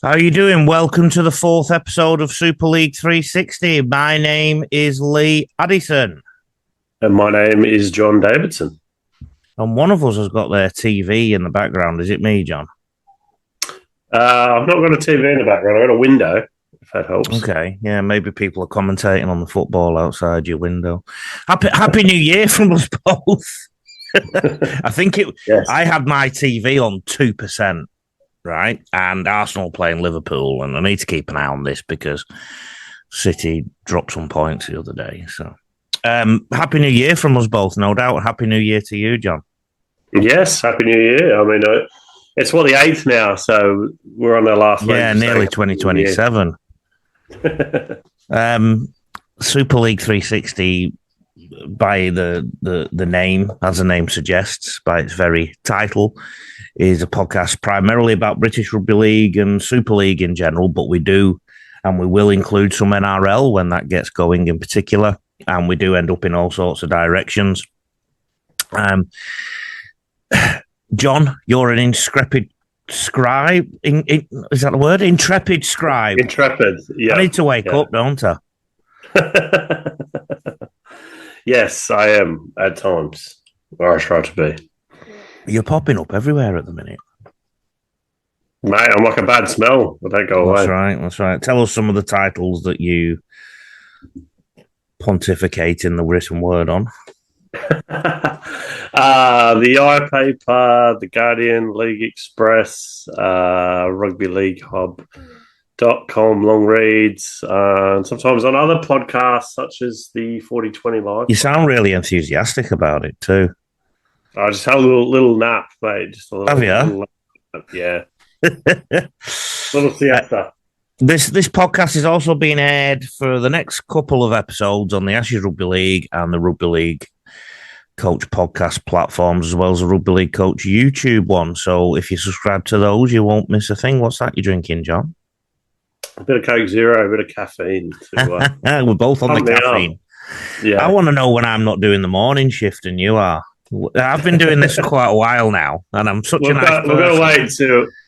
How are you doing? Welcome to the fourth episode of Super League 360. My name is Lee Addison. And my name is John Davidson. And one of us has got their TV in the background. Is it me, John? I've not got a TV in the background. I've got a window, if that helps. Okay, yeah, maybe people are commentating on the football outside your window. Happy New Year from us both. I think Yes. I had my TV on 2%, right? And Arsenal playing Liverpool, and I need to keep an eye on this because City dropped some points the other day. So, Happy New Year from us both, no doubt. Happy New Year to you, John. Yes, Happy New Year. I mean, it's the 8th now, so we're on our last leg. Yeah, nearly 2027. Super League 360, by the name, as the name suggests, by its very title, is a podcast primarily about British Rugby League and Super League in general, but we do and we will include some NRL when that gets going in particular, and we do end up in all sorts of directions. John, you're an intrepid scribe. Is that the word? Intrepid scribe. Intrepid, yeah. I need to wake up, don't I? Yes, I am at times, or I try to be. You're popping up everywhere at the minute. Mate, I'm like a bad smell. I don't go away. That's right. Tell us some of the titles that you pontificate in the written word on. The Eye Paper, The Guardian, League Express, Rugby League Hub.com, long reads, and sometimes on other podcasts such as the 4020 Live. You sound really enthusiastic about it too. I just had a little nap, mate. Just a little, Have you? Little nap, yeah. Little siesta. This podcast is also being aired for the next couple of episodes on the Ashes Rugby League and the Rugby League Coach podcast platforms, as well as the Rugby League Coach YouTube one. So if you subscribe to those, you won't miss a thing. What's that you're drinking, John? A bit of Coke Zero, a bit of caffeine. We're both on the caffeine. Yeah. I want to know when I'm not doing the morning shift and you are. I've been doing this for quite a while now, and I'm such a nice person.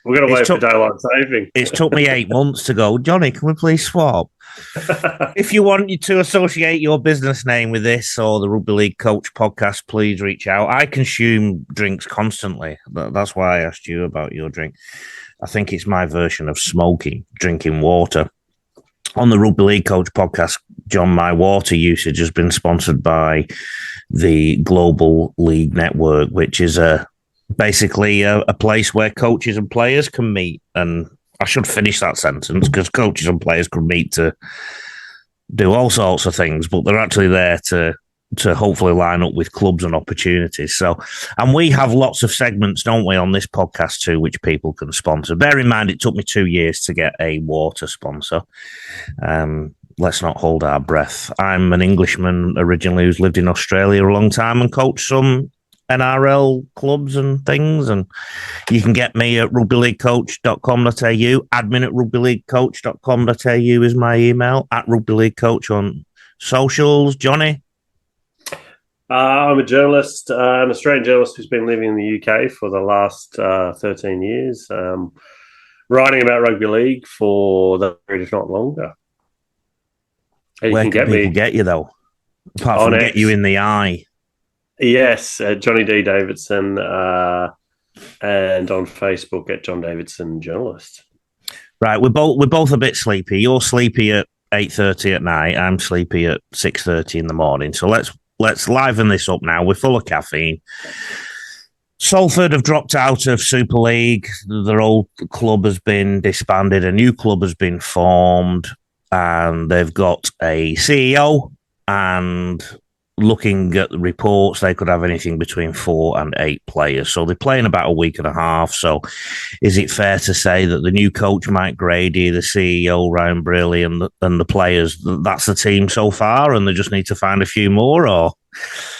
We're going to wait for daylight saving. It's took me 8 months to go, Johnny, can we please swap? If you want to associate your business name with this or the Rugby League Coach podcast, please reach out. I consume drinks constantly. That's why I asked you about your drink. I think it's my version of smoking, drinking water. On the Rugby League Coach podcast, John, my water usage has been sponsored by the Global League Network, which is basically a place where coaches and players can meet. And I should finish that sentence because coaches and players can meet to do all sorts of things, but they're actually there to hopefully line up with clubs and opportunities. So, and we have lots of segments, don't we, on this podcast too, which people can sponsor. Bear in mind, it took me 2 years to get a water sponsor. Let's not hold our breath. I'm an Englishman originally who's lived in Australia a long time and coached some NRL clubs and things. And you can get me at rugbyleaguecoach.com.au. Admin at rugbyleaguecoach.com.au is my email. At rugbyleaguecoach on socials. Johnny? I'm a journalist, an Australian journalist who's been living in the UK for the last 13 years, writing about rugby league for the period, if not longer. And where can people get you, though? Apart from get you in the eye. Yes, Johnny D. Davidson, and on Facebook at John Davidson Journalist. Right, we're both a bit sleepy. You're sleepy at 8:30 at night. I'm sleepy at 6:30 in the morning. So let's liven this up now. We're full of caffeine. Salford have dropped out of Super League. Their old club has been disbanded. A new club has been formed, and they've got a CEO. And looking at the reports, they could have anything between 4 and 8 players. So they play in about a week and a half. So is it fair to say that the new coach, Mike Grady, the CEO, Ryan Brearley, and the players, that's the team so far, and they just need to find a few more? Or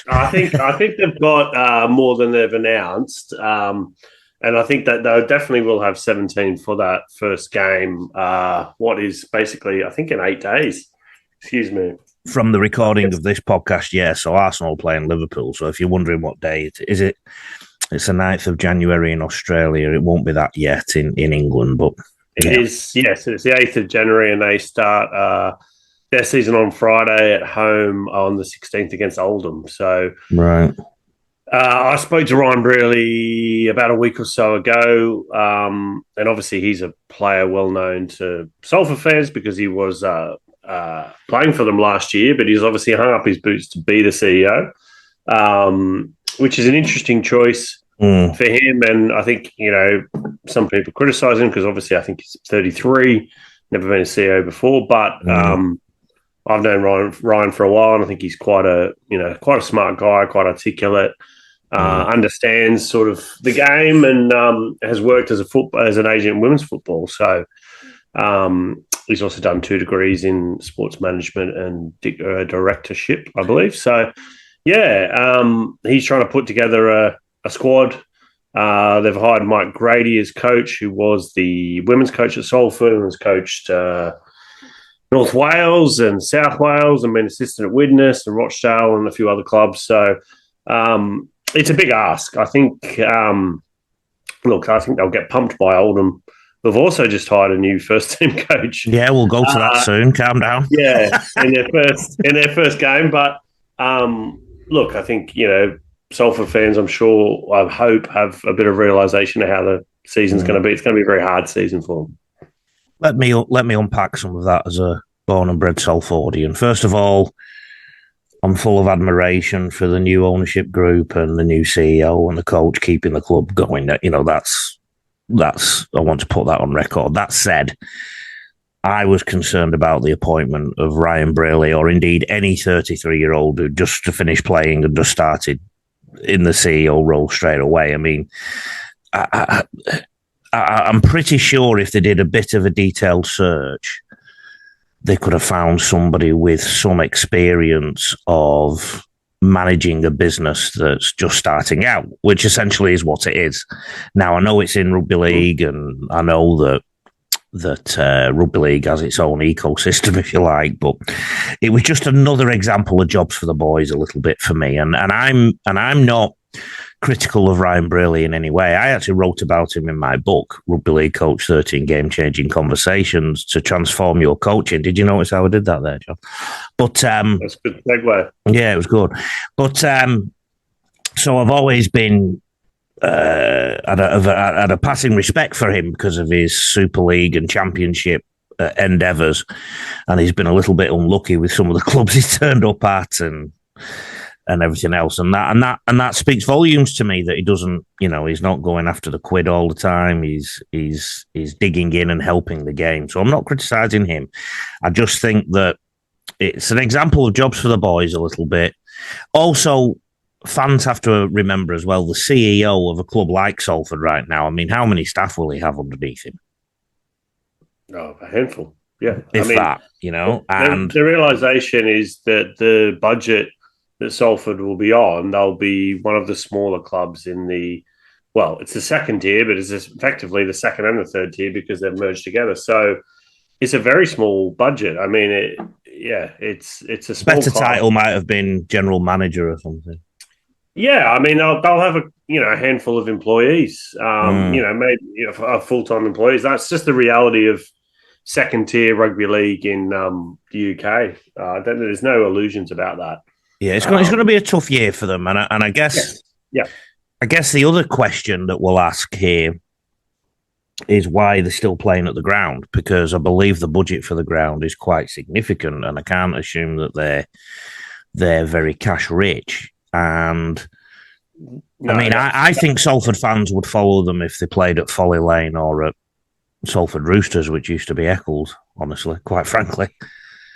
I think they've got more than they've announced. And I think that they definitely will have 17 for that first game, what is basically, I think, in 8 days. Excuse me. From the recording of this podcast, yeah. So Arsenal playing Liverpool. So if you're wondering what day it is, it's the 9th of January in Australia. It won't be that yet in England, but It is, yes. It's the 8th of January, and they start their season on Friday at home on the 16th against Oldham. So, right. I spoke to Ryan Brearley about a week or so ago, and obviously he's a player well known to Salford fans because he was playing for them last year, but he's obviously hung up his boots to be the CEO, which is an interesting choice for him. And I think, some people criticise him because obviously I think he's 33, never been a CEO before, but I've known Ryan for a while, and I think he's quite a smart guy, quite articulate, understands sort of the game, and has worked as an agent in women's football. So he's also done 2 degrees in sports management and directorship, I believe. So he's trying to put together a squad. They've hired Mike Grady as coach, who was the women's coach at Salford and has coached North Wales and South Wales and been assistant at Widnes and Rochdale and a few other clubs. So it's a big ask. I think, I think they'll get pumped by Oldham. They've also just hired a new first-team coach. Yeah, we'll go to that soon. Calm down. Yeah, in their first game. But I think, Salford fans, I hope, have a bit of realisation of how the season's going to be. It's going to be a very hard season for them. Let me unpack some of that as a born and bred Salfordian. First of all, I'm full of admiration for the new ownership group and the new CEO and the coach keeping the club going. That's I want to put that on record. That said, I was concerned about the appointment of Ryan Brearley, or indeed any 33-year-old who just finished playing and just started in the CEO role straight away. I mean, I'm pretty sure if they did a bit of a detailed search, they could have found somebody with some experience of managing a business that's just starting out, which essentially is what it is. Now, I know it's in rugby league, and I know that rugby league has its own ecosystem, if you like, but it was just another example of jobs for the boys a little bit for me. And I'm not critical of Ryan Brearley in any way. I actually wrote about him in my book, Rugby League Coach 13 Game-Changing Conversations to Transform Your Coaching. Did you notice how I did that there, John? But that's a good segue. Yeah, it was good. But so I've always been had a passing respect for him because of his Super League and Championship endeavours, and he's been a little bit unlucky with some of the clubs he's turned up at and everything else, and that speaks volumes to me that he doesn't, he's not going after the quid all the time. He's digging in and helping the game. So I'm not criticising him. I just think that it's an example of jobs for the boys a little bit. Also, fans have to remember as well, the CEO of a club like Salford right now, I mean, how many staff will he have underneath him? Oh, a handful. Yeah. And the realisation is that the budget that Salford will be on, they'll be one of the smaller clubs in it's the second tier, but it's effectively the second and the third tier because they've merged together. So it's a very small budget. I mean, it's a small better club. Title might have been general manager or something. Yeah, I mean, they'll have a handful of employees, maybe full-time employees. That's just the reality of second-tier rugby league in the UK. There's no illusions about that. Yeah, it's going to be a tough year for them, and I guess, I guess the other question that we'll ask here is why they're still playing at the ground, because I believe the budget for the ground is quite significant, and I can't assume that they're very cash rich. And I think Salford fans would follow them if they played at Folly Lane or at Salford Roosters, which used to be Eccles, honestly, quite frankly.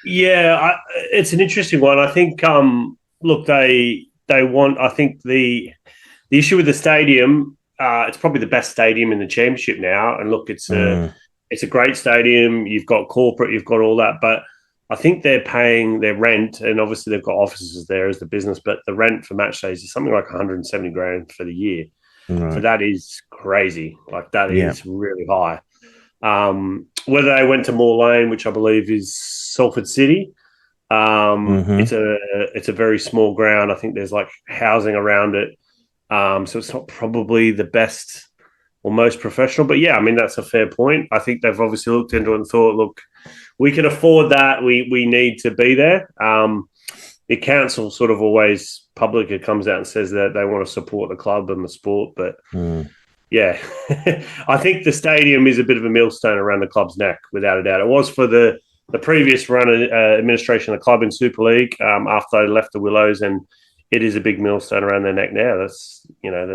Yeah, it's an interesting one. I think, they want, I think the issue with the stadium, it's probably the best stadium in the championship now. And look, it's a great stadium. You've got corporate, you've got all that, but I think they're paying their rent, and obviously they've got offices there as the business, but the rent for match days is something like 170 grand for the year. Right. So that is crazy. Like that is really high. Whether they went to Moore Lane, which I believe is Salford City, it's a very small ground. I think there's like housing around it. So it's not probably the best or most professional. But yeah, I mean, that's a fair point. I think they've obviously looked into it and thought, look, we can afford that. We need to be there. The council sort of always publicly comes out and says that they want to support the club and the sport. But yeah, I think the stadium is a bit of a millstone around the club's neck, without a doubt. It was for the previous run administration of the club in Super League after they left the Willows, and it is a big millstone around their neck now. There's no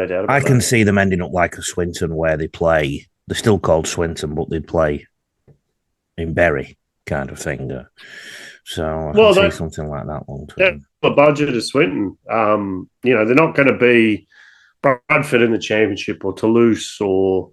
doubt about I that. can see them ending up like a Swinton, where they play. They're still called Swinton, but they play in Bury, kind of thing. So I can see something like that long term. The budget of Swinton. They're not going to be Bradford in the Championship or Toulouse or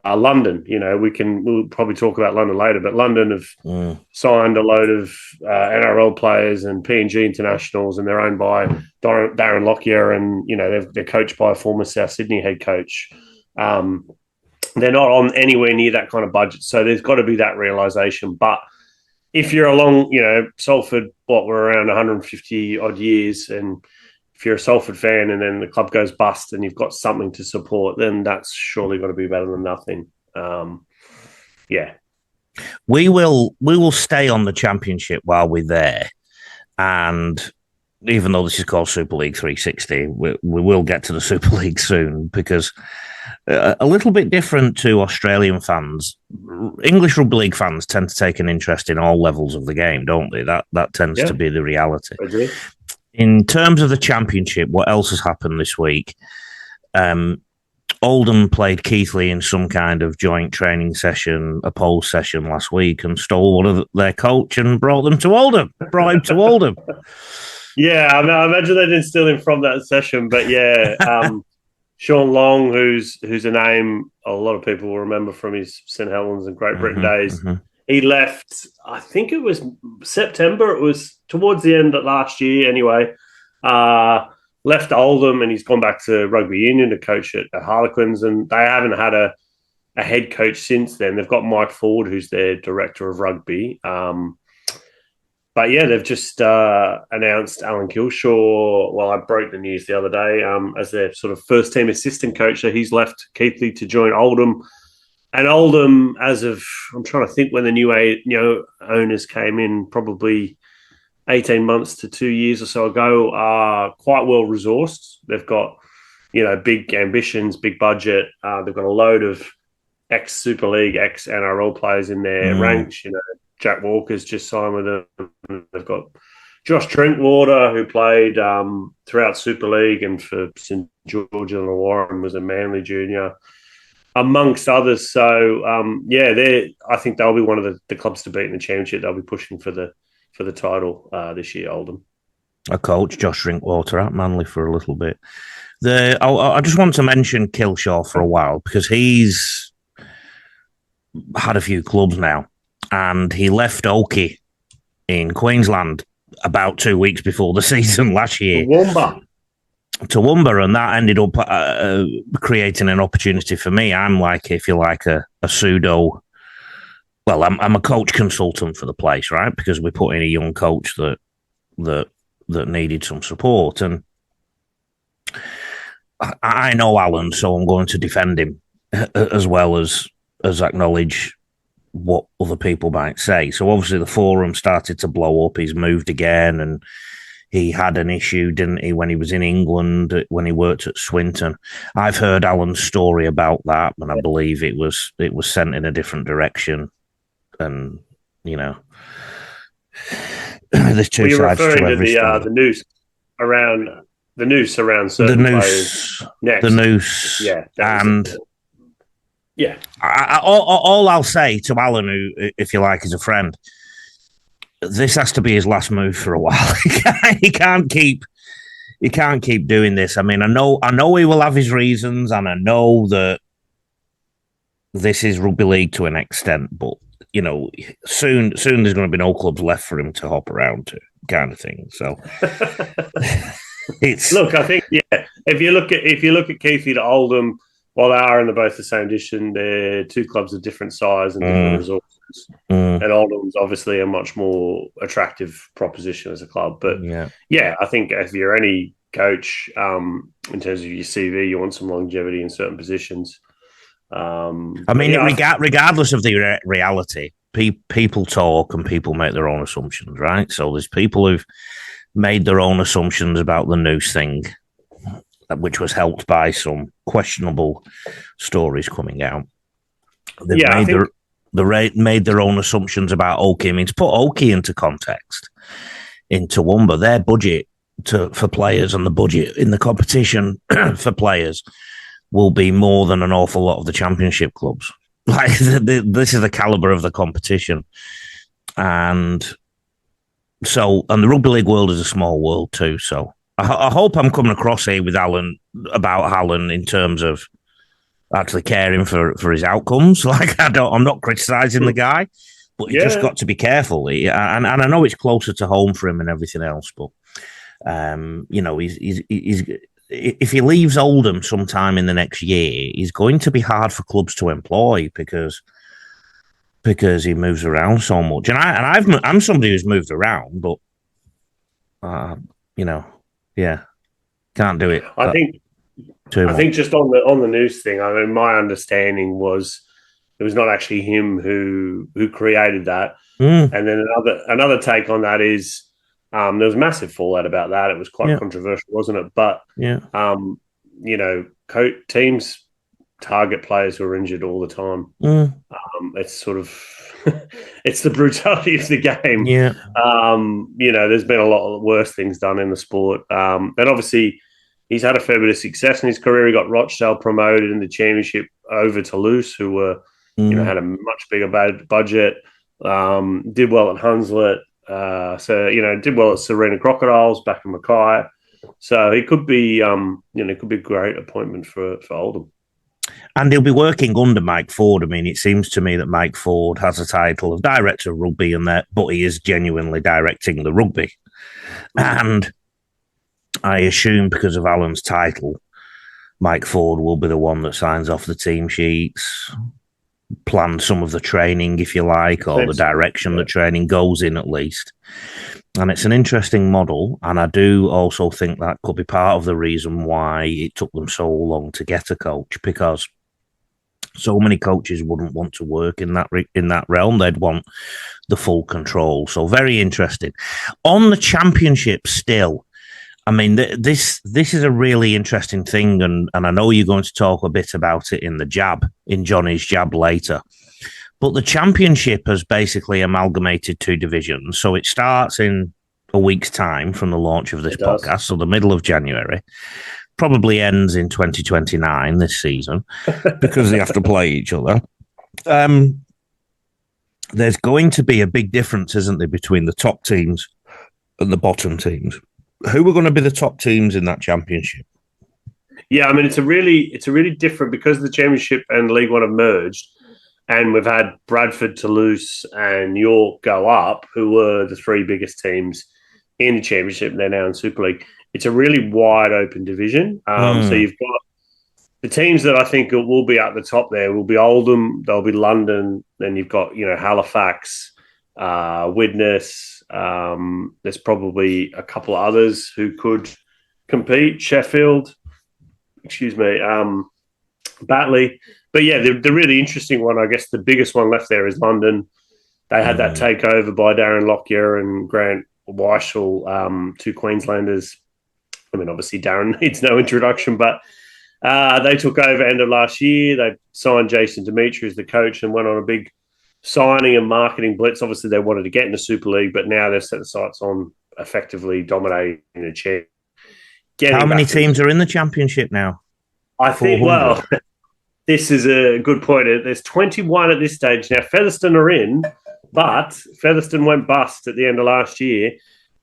London. We'll probably talk about London later, but London have signed a load of NRL players and PNG internationals, and they're owned by Darren Lockyer, and they're coached by a former South Sydney head coach. They're not on anywhere near that kind of budget, so there's got to be that realisation. But if you're along, Salford, we're around 150 odd years, and if you're a Salford fan and then the club goes bust and you've got something to support, then that's surely got to be better than nothing. We will stay on the Championship while we're there, and even though this is called Super League 360, we will get to the Super League soon, because a little bit different to Australian fans, English Rugby League fans tend to take an interest in all levels of the game, don't they? That tends to be the reality. In terms of the Championship, what else has happened this week? Oldham played Keighley in some kind of joint training session, a poll session last week, and stole one of their coach and brought him to Oldham. Yeah, I imagine they didn't steal him from that session, but yeah, Sean Long, who's a name a lot of people will remember from his St Helens and Great Britain days. He left, I think it was September. It was towards the end of last year anyway. Left Oldham, and he's gone back to rugby union to coach at Harlequins, and they haven't had a head coach since then. They've got Mike Ford, who's their director of rugby. But yeah, they've just announced Alan Kilshaw. Well, I broke the news the other day as their sort of first team assistant coach. So he's left Keighley to join Oldham. And Oldham, as of, I'm trying to think when the new owners came in, probably 18 months to 2 years or so ago, are quite well resourced. They've got, big ambitions, big budget. They've got a load of ex-Super League, ex-NRL players in their ranks. Jack Walker's just signed with them. They've got Josh Drinkwater, who played throughout Super League and for St George and Illawarra, was a Manly junior, amongst others. So, I think they'll be one of the clubs to beat in the Championship. They'll be pushing for the title this year, Oldham. A coach, Josh Drinkwater, at Manly for a little bit. I just want to mention Kilshaw for a while, because he's had a few clubs now, and he left Oakey in Queensland about 2 weeks before the season last year. Toowoomba, and that ended up creating an opportunity for me. I'm like, if you like, a pseudo. Well, I'm a coach consultant for the place, right? Because we put in a young coach that needed some support, and I know Alan, so I'm going to defend him as well as acknowledge what other people might say. So obviously the forum started to blow up. He's moved again, and he had an issue, didn't he, when he was in England, when he worked at Swinton. I've heard Alan's story about that, and I believe it was sent in a different direction. And, there's two sides to every story. The noose around certain players next. The noose. Yeah. And all I'll say to Alan, who, if you like, is a friend, this has to be his last move for a while. He can't keep doing this. I mean, I know he will have his reasons, and I know that this is rugby league to an extent, but soon there's going to be no clubs left for him to hop around to, kind of thing. So look, I think if you look at Keighley to Oldham, while they are in both the same edition, they're two clubs of different size and different resources. And Oldham's obviously a much more attractive proposition as a club. But I think if you're any coach, in terms of your CV, you want some longevity in certain positions. I mean, regardless of the reality, people talk and people make their own assumptions, right? So there's people who've made their own assumptions about the noose thing, which was helped by some questionable stories coming out. They've made their own assumptions about Oki. I mean, to put Oki into context, in Toowoomba, their budget for players and the budget in the competition for players will be more than an awful lot of the championship clubs. Like this is the caliber of the competition, and the rugby league world is a small world too. So I hope I'm coming across here with Alan about Alan in terms of actually caring for his outcomes. Like I'm not criticising the guy, but you just got to be careful. And I know it's closer to home for him and everything else, but he's if he leaves Oldham sometime in the next year, he's going to be hard for clubs to employ because he moves around so much. And I'm somebody who's moved around, but can't do it. I think just on the news thing. I mean, my understanding was it was not actually him who created that. And then another take on that is there was massive fallout about that. It was quite controversial, wasn't it? But teams target players who are injured all the time. It's sort of it's the brutality of the game. There's been a lot of worse things done in the sport. And obviously he's had a fair bit of success in his career. He got Rochdale promoted in the championship over Toulouse, who were had a much bigger budget. Did well at Hunslet. Did well at Serena Crocodiles back in Mackay. So he could be, could be a great appointment for Oldham. And he'll be working under Mike Ford. I mean, it seems to me that Mike Ford has a title of director of rugby, but he is genuinely directing the rugby. And I assume because of Alan's title, Mike Ford will be the one that signs off the team sheets, plan some of the training, if you like, or the direction the training goes in at least. And it's an interesting model, and I do also think that could be part of the reason why it took them so long to get a coach, because so many coaches wouldn't want to work in that realm. They'd want the full control. So very interesting. On the championship still, I mean, this is a really interesting thing, and I know you're going to talk a bit about it in Johnny's jab later. But the championship has basically amalgamated two divisions. So it starts in a week's time from the launch of this podcast, so the middle of January. Probably ends in 2029 this season because they have to play each other. There's going to be a big difference, isn't there, between the top teams and the bottom teams? Who are going to be the top teams in that championship? Yeah, I mean, it's a really different, because the championship and League One have merged, and we've had Bradford, Toulouse, and York go up, who were the three biggest teams in the championship, and they're now in Super League. It's a really wide open division. So you've got the teams that I think will be at the top there will be Oldham, there'll be London, then you've got Halifax, Widnes. There's probably a couple of others who could compete. Sheffield, Batley. But yeah, the really interesting one, I guess the biggest one left there is London. They had that takeover by Darren Lockyer and Grant Weichel, two Queenslanders. I mean, obviously Darren needs no introduction, but they took over end of last year. They signed Jason Dimitri as the coach and went on a big signing and marketing blitz. Obviously, they wanted to get into Super League, but now they've set the sights on effectively dominating the chair. How many teams are in the championship now? I think, well, this is a good point. There's 21 at this stage. Now, Featherstone are in, but Featherstone went bust at the end of last year,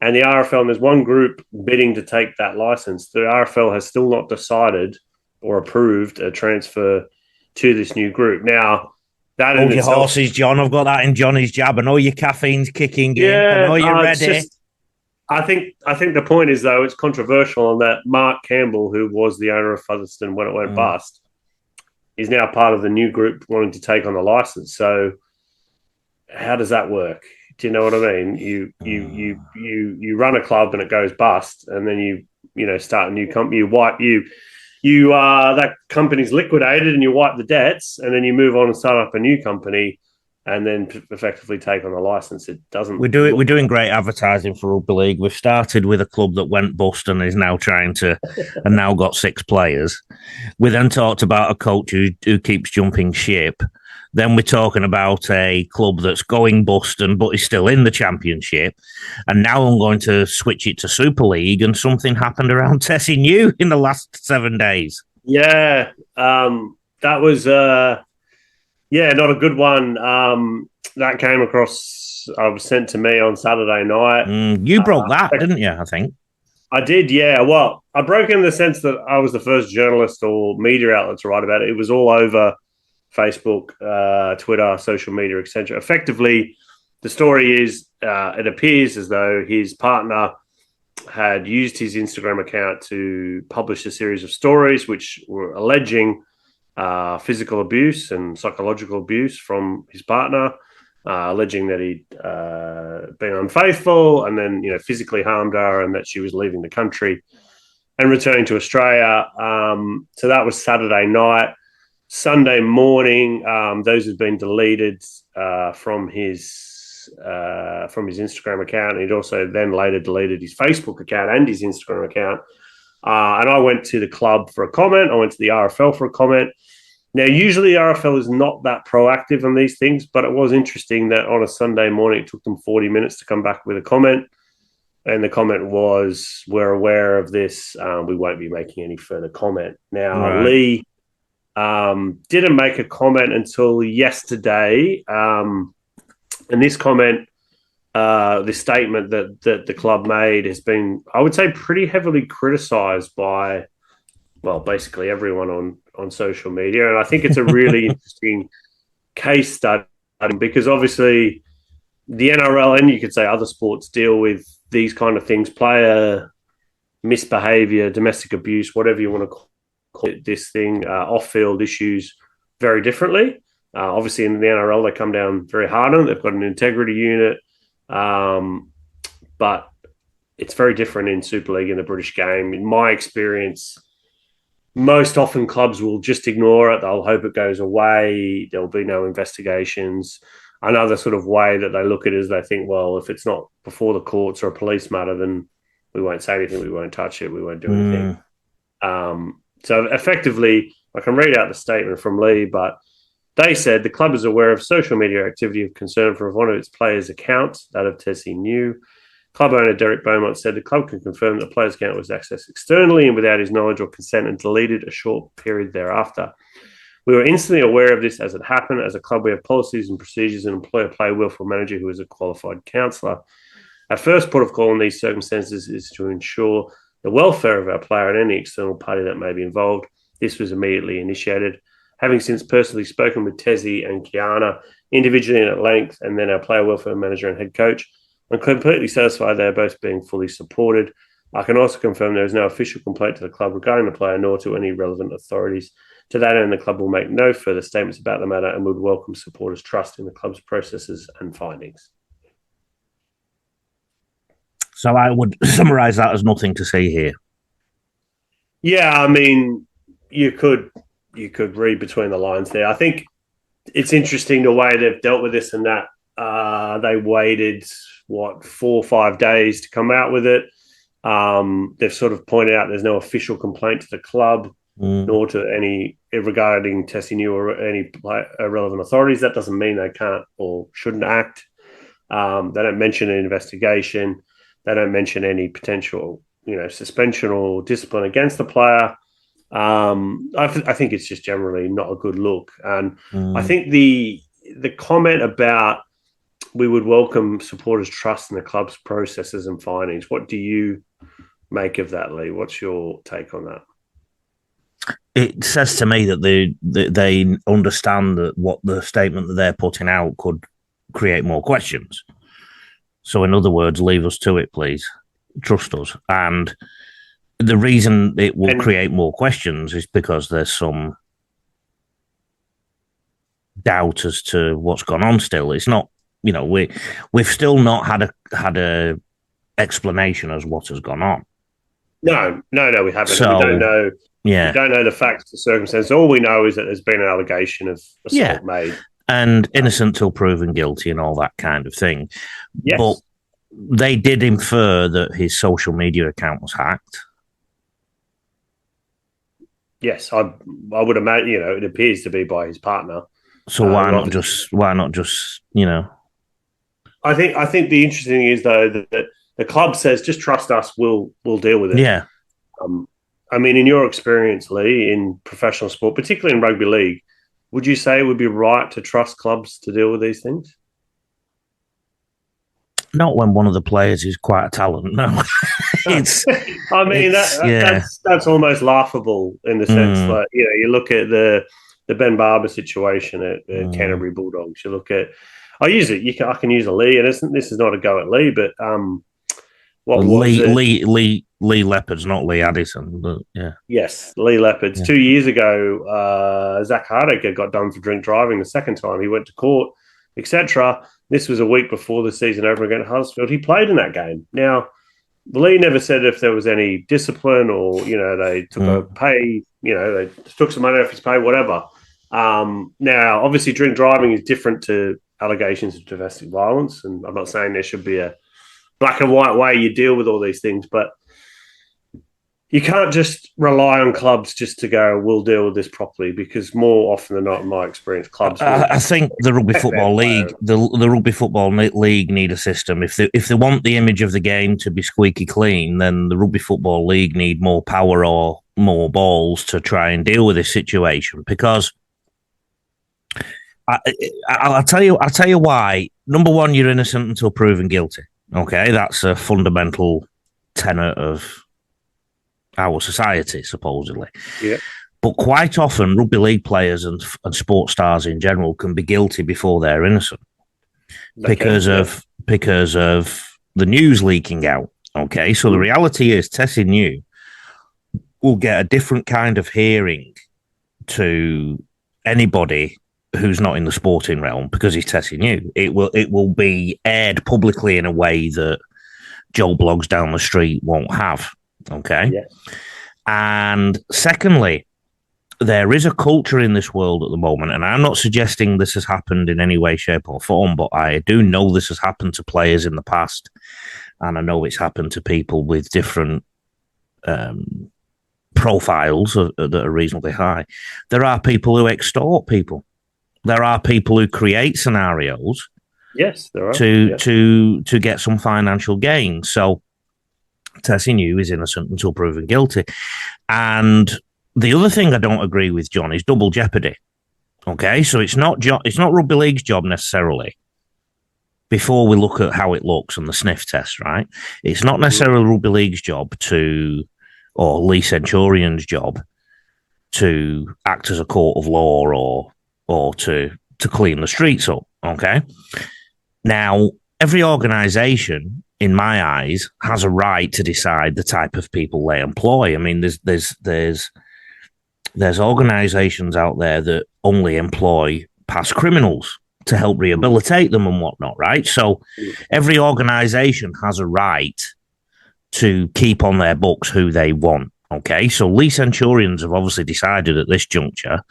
and the RFL, and there's one group bidding to take that license. The RFL has still not decided or approved a transfer to this new group. Now, that hold your horses, John. I've got that in Johnny's jab. I know your caffeine's kicking in. I know you're ready. I think the point is, though, it's controversial on that Mark Campbell, who was the owner of Featherstone when it went bust, is now part of the new group wanting to take on the license. So how does that work? Do you know what I mean? You run a club and it goes bust, and then you start a new company. that company's liquidated and you wipe the debts, and then you move on and start up a new company, and then effectively take on the license. It doesn't. We're doing great advertising for rugby league. We've started with a club that went bust and is now trying to, and now got 6 players. We then talked about a coach who keeps jumping ship. Then we're talking about a club that's going bust but is still in the championship. And now I'm going to switch it to Super League, and something happened around Tessie New in the last 7 days. Yeah, that was not a good one. That came across. I was sent to me on Saturday night. You broke that, didn't you? I think I did. Yeah. Well, I broke in the sense that I was the first journalist or media outlet to write about it. It was all over Facebook, Twitter, social media, etc. Effectively, the story is it appears as though his partner had used his Instagram account to publish a series of stories which were alleging physical abuse and psychological abuse from his partner, alleging that he'd been unfaithful and then physically harmed her, and that she was leaving the country and returning to Australia. So that was Saturday night. Sunday morning, those had been deleted from his Instagram account. He'd also then later deleted his Facebook account and his Instagram account. And I went to the club for a comment. I went to the RFL for a comment. Now, usually RFL is not that proactive on these things, but it was interesting that on a Sunday morning, it took them 40 minutes to come back with a comment. And the comment was, "We're aware of this. We won't be making any further comment." Now, right. Lee didn't make a comment until yesterday. And this comment, this statement that the club made has been, I would say, pretty heavily criticised by, well, basically everyone on social media. And I think it's a really interesting case study because obviously the NRL, and you could say other sports, deal with these kind of things, player misbehaviour, domestic abuse, whatever you want to call this thing, off-field issues very differently. Obviously, in the NRL, they come down very hard on it. They've got an integrity unit, but it's very different in Super League in the British game. In my experience, most often clubs will just ignore it. They'll hope it goes away. There'll be no investigations. Another sort of way that they look at it is they think, well, if it's not before the courts or a police matter, then we won't say anything. We won't touch it. We won't do anything. So effectively, I can read out the statement from Lee, but they said the club is aware of social media activity of concern for one of its players' accounts, that of Tessie New. Club owner Derek Beaumont said the club can confirm that the player's account was accessed externally and without his knowledge or consent and deleted a short period thereafter. We were instantly aware of this as it happened. As a club, we have policies and procedures and employ a player willful manager who is a qualified counsellor. Our first port of call in these circumstances is to ensure the welfare of our player and any external party that may be involved. This was immediately initiated. Having since personally spoken with Tessie and Kiana individually and at length, and then our player welfare manager and head coach, I'm completely satisfied they are both being fully supported. I can also confirm there is no official complaint to the club regarding the player nor to any relevant authorities. To that end, the club will make no further statements about the matter and would welcome supporters' trust in the club's processes and findings. So I would summarise that as nothing to see here. Yeah, I mean, you could read between the lines there. I think it's interesting the way they've dealt with this and that. They waited, 4 or 5 days to come out with it. They've sort of pointed out there's no official complaint to the club, nor to any regarding Tessie New or any relevant authorities. That doesn't mean they can't or shouldn't act. They don't mention an investigation. They don't mention any potential, suspension or discipline against the player. I think it's just generally not a good look. And I think the comment about we would welcome supporters' trust in the club's processes and findings. What do you make of that, Lee? What's your take on that? It says to me that they understand that what the statement that they're putting out could create more questions. So, in other words, leave us to it, please. Trust us. And the reason it will create more questions is because there's some doubt as to what's gone on still. It's not, we've still not had a explanation as what has gone on. No, we haven't. So, we don't know Yeah. We don't know the facts, the circumstances. All we know is that there's been an allegation of assault made. And innocent till proven guilty and all that kind of thing. Yes. But they did infer that his social media account was hacked. Yes, I would imagine, it appears to be by his partner. So why not just, I think the interesting thing is, though, that the club says, just trust us, we'll deal with it. Yeah. I mean, in your experience, Lee, in professional sport, particularly in rugby league, would you say it would be right to trust clubs to deal with these things? Not when one of the players is quite a talent, no. That's almost laughable in the sense that, you look at the Ben Barber situation at Canterbury Bulldogs. You look at, I can use a Lee, and this is not a go at Lee, but Lee Leopards, not Lee Addison, but yeah. Yes, Lee Leopards. Yeah. 2 years ago, Zach Hardaker got done for drink driving the second time. He went to court, etc. This was a week before the season over against Huddersfield. He played in that game. Now, Lee never said if there was any discipline or, they took a pay, they took some money off his pay, whatever. Now, obviously, drink driving is different to allegations of domestic violence. And I'm not saying there should be a black and white way you deal with all these things, but you can't just rely on clubs just to go, we'll deal with this properly, because more often than not, in my experience, clubs. I think the Rugby Football League, the Rugby Football League need a system. If they want the image of the game to be squeaky clean, then the Rugby Football League need more power or more balls to try and deal with this situation. Because I'll tell you why. Number one, you're innocent until proven guilty. Okay, that's a fundamental tenet of our society, supposedly. Yeah. But quite often, rugby league players and sports stars in general can be guilty before they're innocent because of the news leaking out. Okay, so the reality is Tessie New will get a different kind of hearing to anybody who's not in the sporting realm because he's Tessie New. It will be aired publicly in a way that Joe Blogs down the street won't have. Okay. Yeah. And secondly, there is a culture in this world at the moment, and I'm not suggesting this has happened in any way, shape, or form, but I do know this has happened to players in the past, and I know it's happened to people with different profiles that are reasonably high. There are people who extort people. There are people who create scenarios. Yes, there are. To get some financial gain. So Tessie New is innocent until proven guilty. And the other thing I don't agree with, John, is double jeopardy. Okay, so it's not rugby league's job necessarily. Before we look at how it looks on the sniff test, right? It's not necessarily rugby league's job or Lee Centurion's job to act as a court of law or to clean the streets up. Okay, now every organisation, in my eyes, has a right to decide the type of people they employ. I mean, there's organisations out there that only employ past criminals to help rehabilitate them and whatnot, right? So every organisation has a right to keep on their books who they want. Okay, so Lee Centurions have obviously decided at this juncture,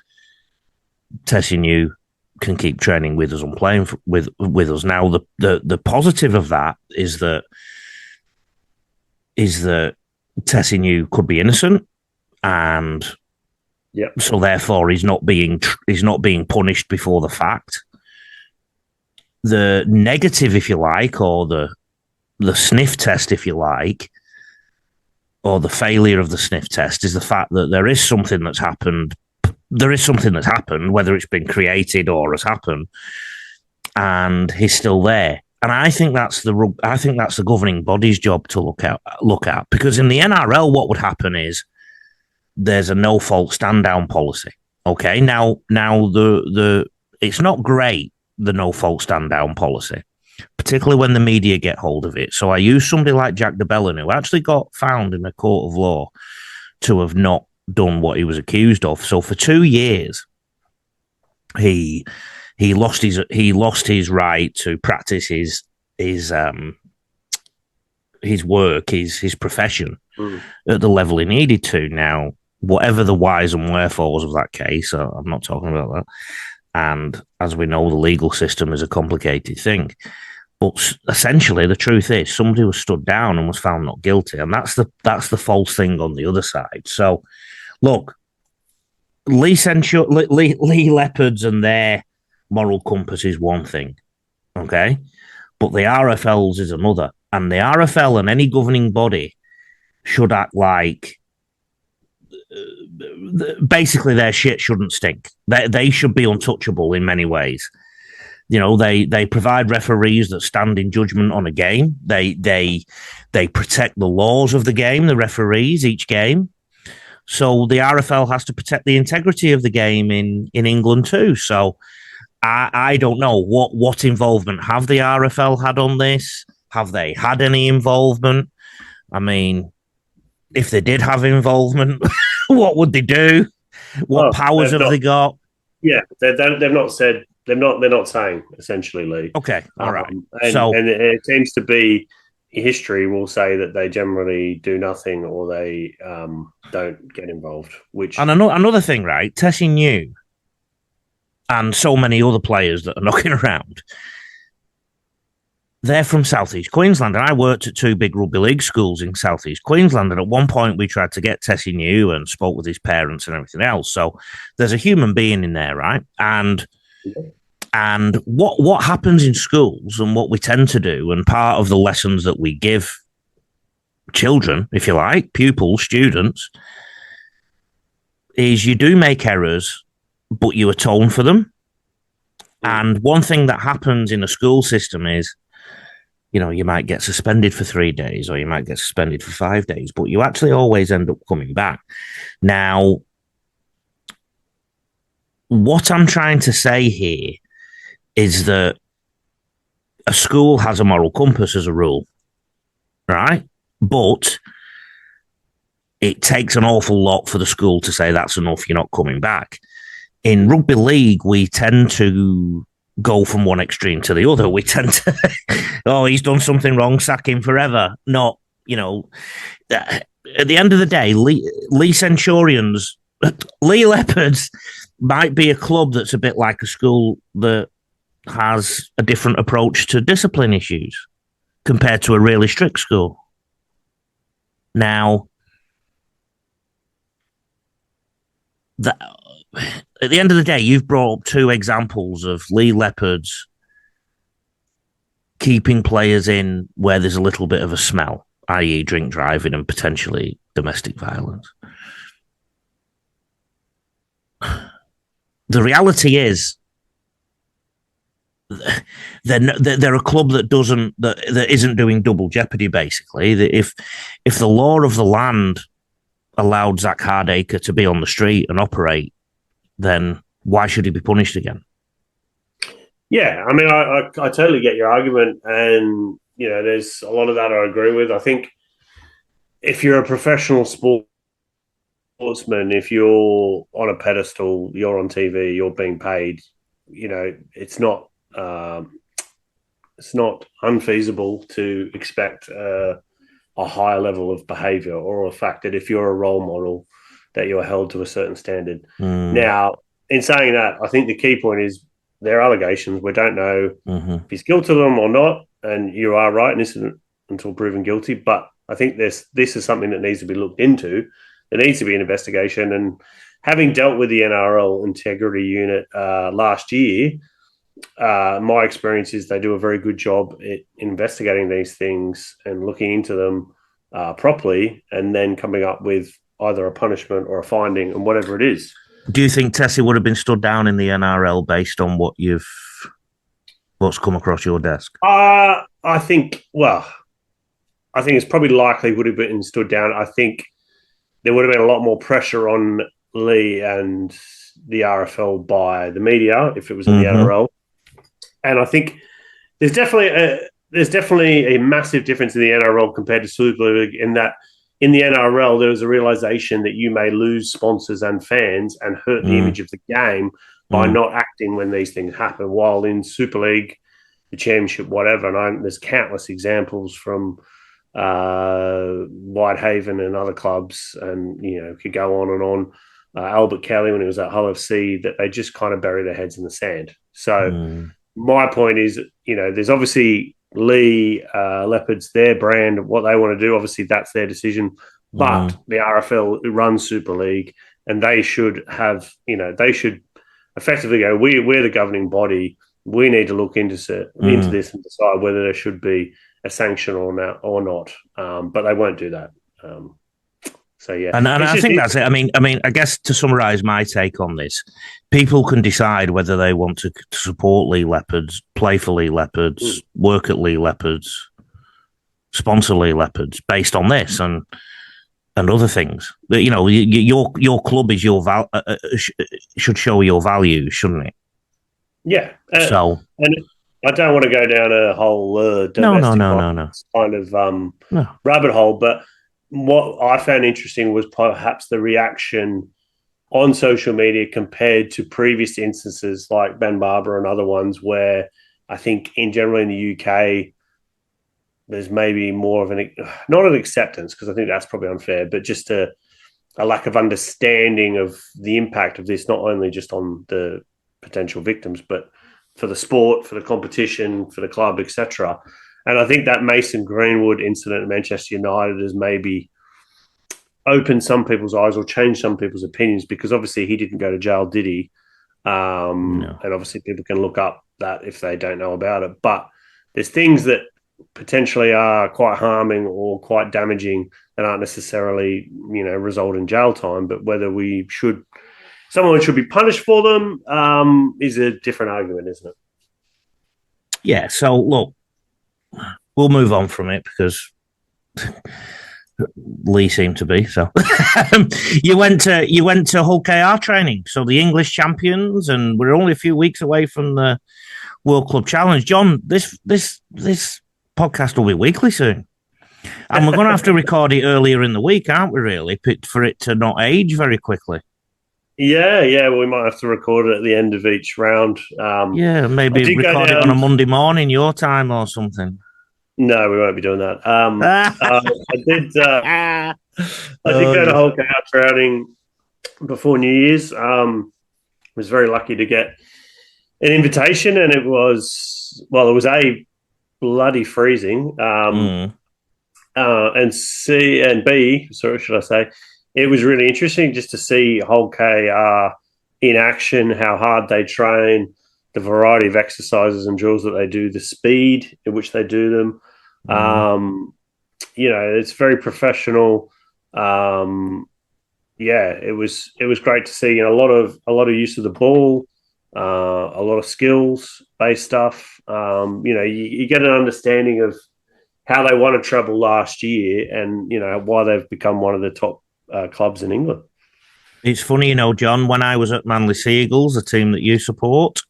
Tessie New can keep training with us and playing with us. Now, the positive of that is that Tessie New could be innocent, and so therefore he's not being punished before the fact. The negative, if you like, or the sniff test, if you like, or the failure of the sniff test, is the fact that there is something that's happened. There is something that's happened, whether it's been created or has happened, and he's still there. And I think that's the governing body's job to look at, because in the NRL, what would happen is there's a no fault stand down policy. Okay, now the it's not great, the no fault stand down policy, particularly when the media get hold of it. So I use somebody like Jack DeBellin, who actually got found in a court of law to have not done what he was accused of. So for 2 years, he lost his right to practice his work, his profession at the level he needed to. Now, whatever the whys and wherefores of that case, I'm not talking about that. And as we know, the legal system is a complicated thing. But essentially, the truth is, somebody was stood down and was found not guilty, and that's the false thing on the other side. So, look, Lee Leopards and their moral compass is one thing, okay, but the RFL's is another, and the RFL and any governing body should act like basically their shit shouldn't stink. They should be untouchable in many ways. You know, they provide referees that stand in judgment on a game. They protect the laws of the game, the referees each game. So the RFL has to protect the integrity of the game in England too. So I don't know what involvement have the RFL had on this. Have they had any involvement? I mean, if they did have involvement, what would they do? What powers have they got? Yeah, they've not said. They're not saying, essentially, Lee. Okay, all right. And it seems to be history will say that they generally do nothing or they don't get involved. And another thing, right? Tessie New and so many other players that are knocking around, they're from Southeast Queensland, and I worked at 2 big rugby league schools in Southeast Queensland, and at one point we tried to get Tessie New and spoke with his parents and everything else. So there's a human being in there, right? And what happens in schools and what we tend to do, and part of the lessons that we give children, if you like, pupils, students, is you do make errors, but you atone for them. And one thing that happens in a school system is, you know, you might get suspended for 3 days or you might get suspended for 5 days, but you actually always end up coming back. Now, what I'm trying to say here is that a school has a moral compass as a rule, right? But it takes an awful lot for the school to say that's enough, you're not coming back. In rugby league, we tend to go from one extreme to the other. We tend to, oh, he's done something wrong, sack him forever. Not, you know, at the end of the day, Lee Centurions, Lee Leopards might be a club that's a bit like a school that has a different approach to discipline issues compared to a really strict school. Now, at the end of the day, you've brought up 2 examples of Lee Leopards keeping players in where there's a little bit of a smell, i.e. drink driving and potentially domestic violence. The reality is, they're a club that isn't doing double jeopardy. Basically, if the law of the land allowed Zach Hardacre to be on the street and operate, then why should he be punished again? Yeah, I mean, I totally get your argument, and you know, there's a lot of that I agree with. I think if you're a professional sportsman, if you're on a pedestal, you're on TV, you're being paid, you know, it's not unfeasible to expect a higher level of behavior, or a fact that if you're a role model, that you're held to a certain standard. Now, in saying that, I think the key point is there are allegations. We don't know if he's guilty of them or not, and you are right, and this isn't until proven guilty. But I think this is something that needs to be looked into. There needs to be an investigation, and having dealt with the NRL Integrity Unit last year, my experience is they do a very good job at investigating these things and looking into them properly, and then coming up with either a punishment or a finding and whatever it is. Do you think Tessie would have been stood down in the NRL based on what's come across your desk? I think it's probably likely would have been stood down. I think there would have been a lot more pressure on Lee and the RFL by the media if it was in the NRL. And I think there's definitely a massive difference in the NRL compared to Super League, in that in the NRL there was a realization that you may lose sponsors and fans and hurt the image of the game by not acting when these things happen. While in Super League, the Championship, whatever, and there's countless examples from Whitehaven and other clubs, and could go on and on. Albert Kelly when he was at Hull FC, that they just kind of bury their heads in the sand. So my point is, there's obviously Lee Leopards, their brand, what they want to do. Obviously, that's their decision. But the RFL runs Super League, and they should have, they should effectively go, we're the governing body. We need to look into this and decide whether there should be a sanction or not. But they won't do that. So yeah, and I think that's it. I mean, I guess to summarise my take on this, people can decide whether they want to support Lee Leopards, play for Lee Leopards, work at Lee Leopards, sponsor Lee Leopards based on this and other things. Your club is should show your values, shouldn't it? Yeah. And I don't want to go down a whole no kind of rabbit hole, but what I found interesting was perhaps the reaction on social media compared to previous instances like Ben Barber and other ones, where I think in general in the UK, there's maybe more of not an acceptance, because I think that's probably unfair, but just a lack of understanding of the impact of this, not only just on the potential victims, but for the sport, for the competition, for the club, etc. And I think that Mason Greenwood incident at Manchester United has maybe opened some people's eyes or changed some people's opinions, because obviously he didn't go to jail, did he? No. And obviously people can look up that if they don't know about it. But there's things that potentially are quite harming or quite damaging that aren't necessarily, result in jail time. But whether someone should be punished for them is a different argument, isn't it? Yeah. So look, we'll move on from it because Lee seemed to be. So you went to Hull KR training, so the English champions, and we're only a few weeks away from the World Club Challenge. John, this podcast will be weekly soon, and we're going to have to record it earlier in the week, aren't we? Really, for it to not age very quickly. Yeah. Well, we might have to record it at the end of each round. Maybe record it on a Monday morning, your time or something. No, we won't be doing that. I did go to Hull KR training before New Year's. Was very lucky to get an invitation, and it was A, bloody freezing, and B, should I say, it was really interesting just to see Hull KR in action, how hard they train, the variety of exercises and drills that they do, the speed in which they do them. It's very professional. It was great to see a lot of use of the ball, a lot of skills based stuff. You get an understanding of how they won a treble last year, and why they've become one of the top clubs in England. It's funny, John, when I was at Manly Seagulls, the team that you support,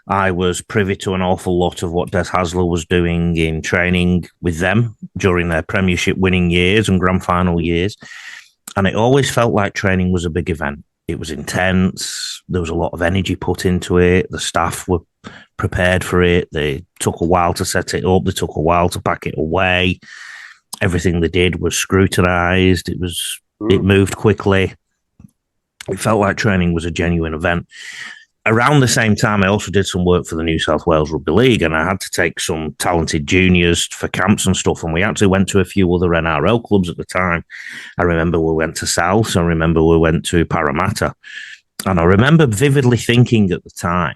I was privy to an awful lot of what Des Hasler was doing in training with them during their Premiership winning years and grand final years. And it always felt like training was a big event. It was intense. There was a lot of energy put into it. The staff were prepared for it. They took a while to set it up. They took a while to pack it away. Everything they did was scrutinised. It moved quickly. It felt like training was a genuine event. Around the same time, I also did some work for the New South Wales Rugby League, and I had to take some talented juniors for camps and stuff, and we actually went to a few other NRL clubs at the time. I remember we went to South, I remember we went to Parramatta, and I remember vividly thinking at the time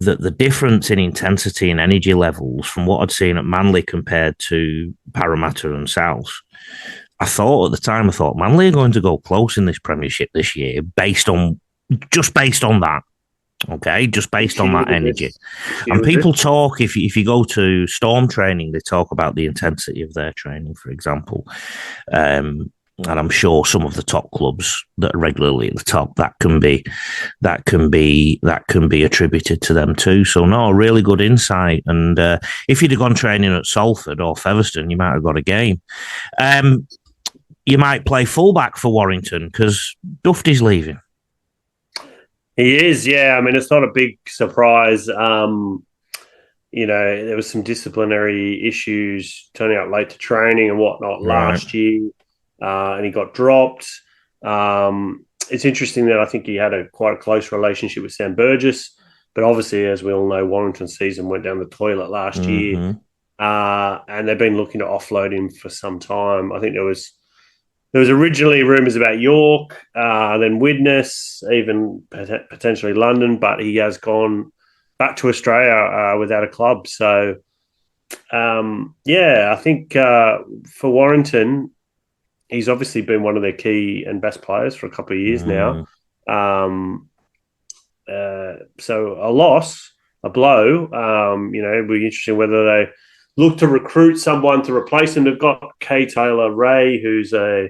that the difference in intensity and energy levels from what I'd seen at Manly compared to Parramatta and South, I thought Manly are going to go close in this Premiership this year based on that. Okay, just based on that energy. And people talk, if you go to Storm training, they talk about the intensity of their training, for example. And I'm sure some of the top clubs that are regularly at the top, that can be attributed to them too. So no, really good insight. And if you'd have gone training at Salford or Featherstone, you might have got a game. You might play fullback for Warrington because Dufty's leaving. He is, yeah. I mean, it's not a big surprise. there was some disciplinary issues, turning up late to training and whatnot Right. last year, and he got dropped. It's interesting that I think he had quite a close relationship with Sam Burgess, but obviously, as we all know, Warrington's season went down the toilet last year, and they've been looking to offload him for some time. I think there was originally rumours about York, then Widnes, even potentially London, but he has gone back to Australia without a club. So, I think for Warrington, he's obviously been one of their key and best players for a couple of years now. So a loss, a blow. It'll be interesting whether they look to recruit someone to replace him. They've got Kai Taylor Ray, I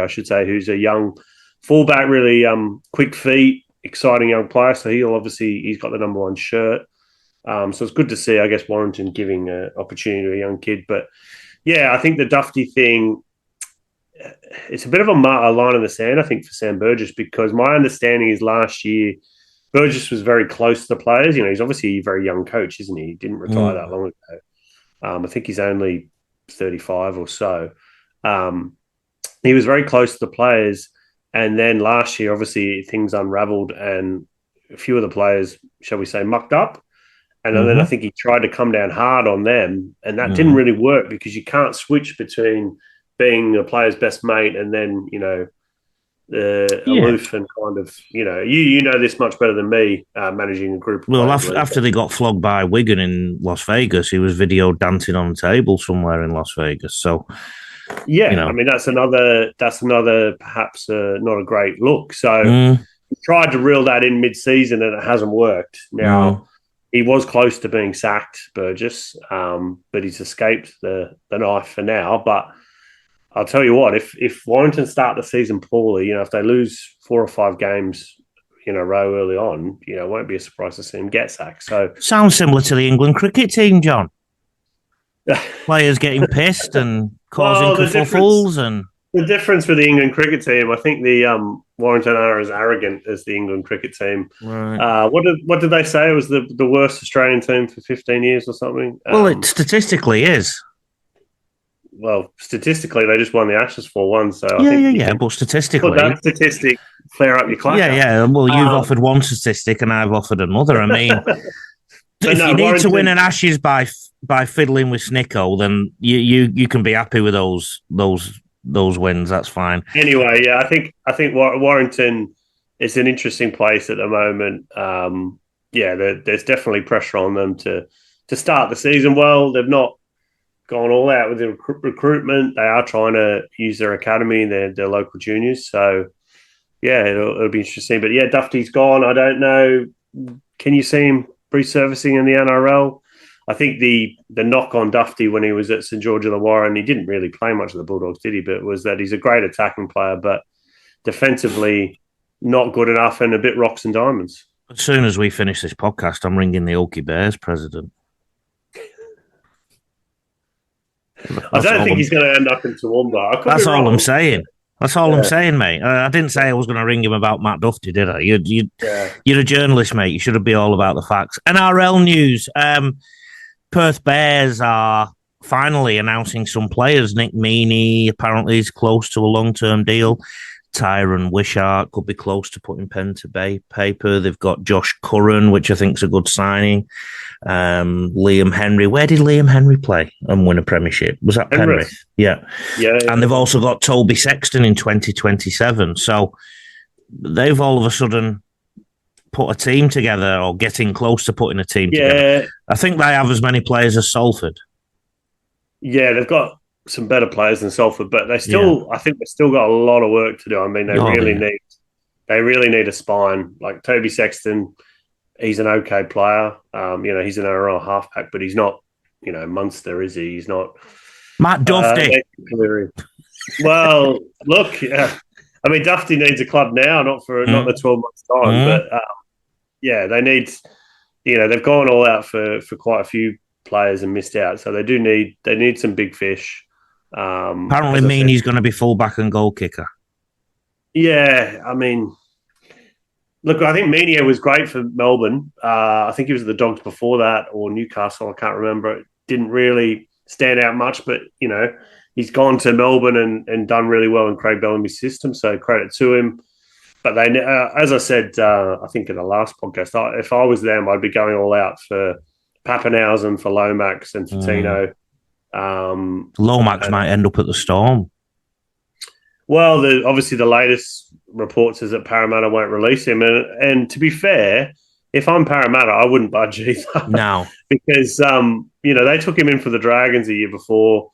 should say, who's a young fullback, really quick feet, exciting young player. So he's got the number 1 shirt. So it's good to see, I guess, Warrington giving an opportunity to a young kid. But yeah, I think the Dufty thing, it's a bit of a line in the sand, I think, for Sam Burgess, because my understanding is last year Burgess was very close to the players. He's obviously a very young coach, isn't he? He didn't retire that long ago. I think he's only 35 or so. He was very close to the players. And then last year, obviously, things unraveled and a few of the players, shall we say, mucked up. And then I think he tried to come down hard on them. And that didn't really work, because you can't switch between being a player's best mate and then, aloof and kind of, you know this much better than me, managing a group of players. After they got flogged by Wigan in Las Vegas, he was videoed dancing on a table somewhere in Las Vegas. So, I mean, that's another perhaps not a great look. So he tried to reel that in mid-season and it hasn't worked. Now, he was close to being sacked, Burgess, but he's escaped the knife for now. But I'll tell you what, if Warrington start the season poorly, if they lose 4 or 5 games in a row early on, it won't be a surprise to see him get sacked. So sounds similar to the England cricket team, John. Players getting pissed and causing kerfuffles. And the difference with the England cricket team, I think the Warrington are as arrogant as the England cricket team. Right. What did they say? It was the worst Australian team for 15 years or something? Well, it statistically is. Well, statistically, they just won the Ashes 4-1. So but statistically, put that statistic flare up your clacker. Yeah. Well, you've offered one statistic and I've offered another. I mean, if you need to win an Ashes by fiddling with Snicko, then you can be happy with those wins. That's fine. Anyway, I think Warrington is an interesting place at the moment. There's definitely pressure on them to start the season well. They've not gone all out with the recruitment. They are trying to use their academy and their local juniors. So, it'll be interesting. But, Dufty's gone. I don't know. Can you see him resurfacing in the NRL? I think the knock on Dufty when he was at St George Illawarra, and he didn't really play much of the Bulldogs, did he? But was that he's a great attacking player, but defensively not good enough and a bit rocks and diamonds. As soon as we finish this podcast, I'm ringing the Okie Bears president. I don't think he's going to end up in Toowoomba. That's all I'm saying. That's all I'm saying, mate. I didn't say I was going to ring him about Matt Duffy, did I? You're a journalist, mate. You should be all about the facts. NRL news. Perth Bears are finally announcing some players. Nick Meaney apparently is close to a long-term deal. Tyron Wishart could be close to putting pen to paper. They've got Josh Curran, which I think is a good signing. Liam Henry. Where did Liam Henry play and win a premiership? Was that Penrith? Yeah. And they've also got Toby Sexton in 2027. So they've all of a sudden put a team together or getting close to putting a team together. I think they have as many players as Salford. Yeah, they've got some better players than Salford, but I think they've still got a lot of work to do. I mean, they really need a spine. Like Toby Sexton, he's an okay player. He's an NRL halfback, but he's not, Munster, is he? He's not Matt Duffy. Well, look, I mean, Dufty needs a club now, not the 12 months time, but they need. They've gone all out for quite a few players and missed out, so they need some big fish. Apparently, Meaney's going to be fullback and goal kicker. Yeah, I mean, Look, I think Meunier was great for Melbourne. I think he was the Dogs before that, or Newcastle. I can't remember. It didn't really stand out much, but he's gone to Melbourne and done really well in Craig Bellamy's system. So credit to him. But they, as I said, I think in the last podcast, if I was them, I'd be going all out for Pappenhausen, for Lomax, and for Tino. Lomax might end up at the Storm. Well, obviously the latest report says that Parramatta won't release him. And to be fair, if I'm Parramatta, I wouldn't budge either. No. Because, they took him in for the Dragons a year before,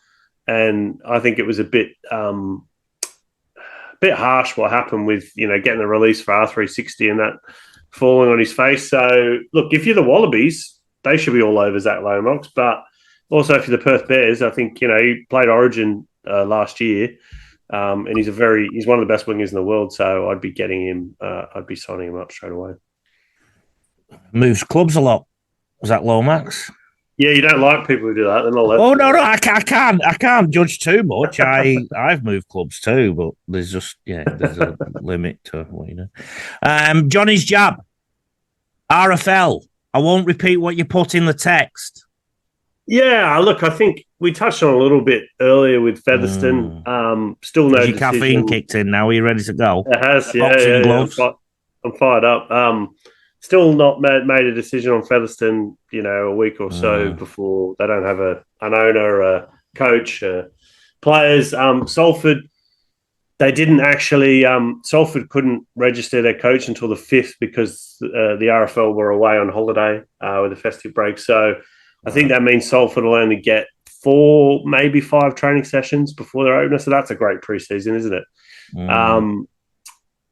and I think it was a bit harsh what happened with, getting the release for R360 and that falling on his face. So, look, if you're the Wallabies, they should be all over Zach Lomax. But also if you're the Perth Bears, I think, he played Origin last year. And he's one of the best wingers in the world, so I'd be getting him. I'd be signing him up straight away. Moves clubs a lot. Was that Lomax? Yeah, you don't like people who do that. They're not allowed. Oh no, I can't judge too much. I've moved clubs too, but there's a limit to what you know. Johnny's jab, RFL. I won't repeat what you put in the text. Yeah, look, I think we touched on a little bit earlier with Featherstone. Still no decision. Your caffeine kicked in now. Are you ready to go? It has, yeah. Gloves. I'm fired up. Still not made a decision on Featherstone, a week or so before. They don't have an owner, a coach, players. Salford, they didn't actually Salford couldn't register their coach until the 5th because the RFL were away on holiday with a festive break. So I think that means Salford will only get 4, maybe 5 training sessions before their opener. So that's a great preseason, isn't it?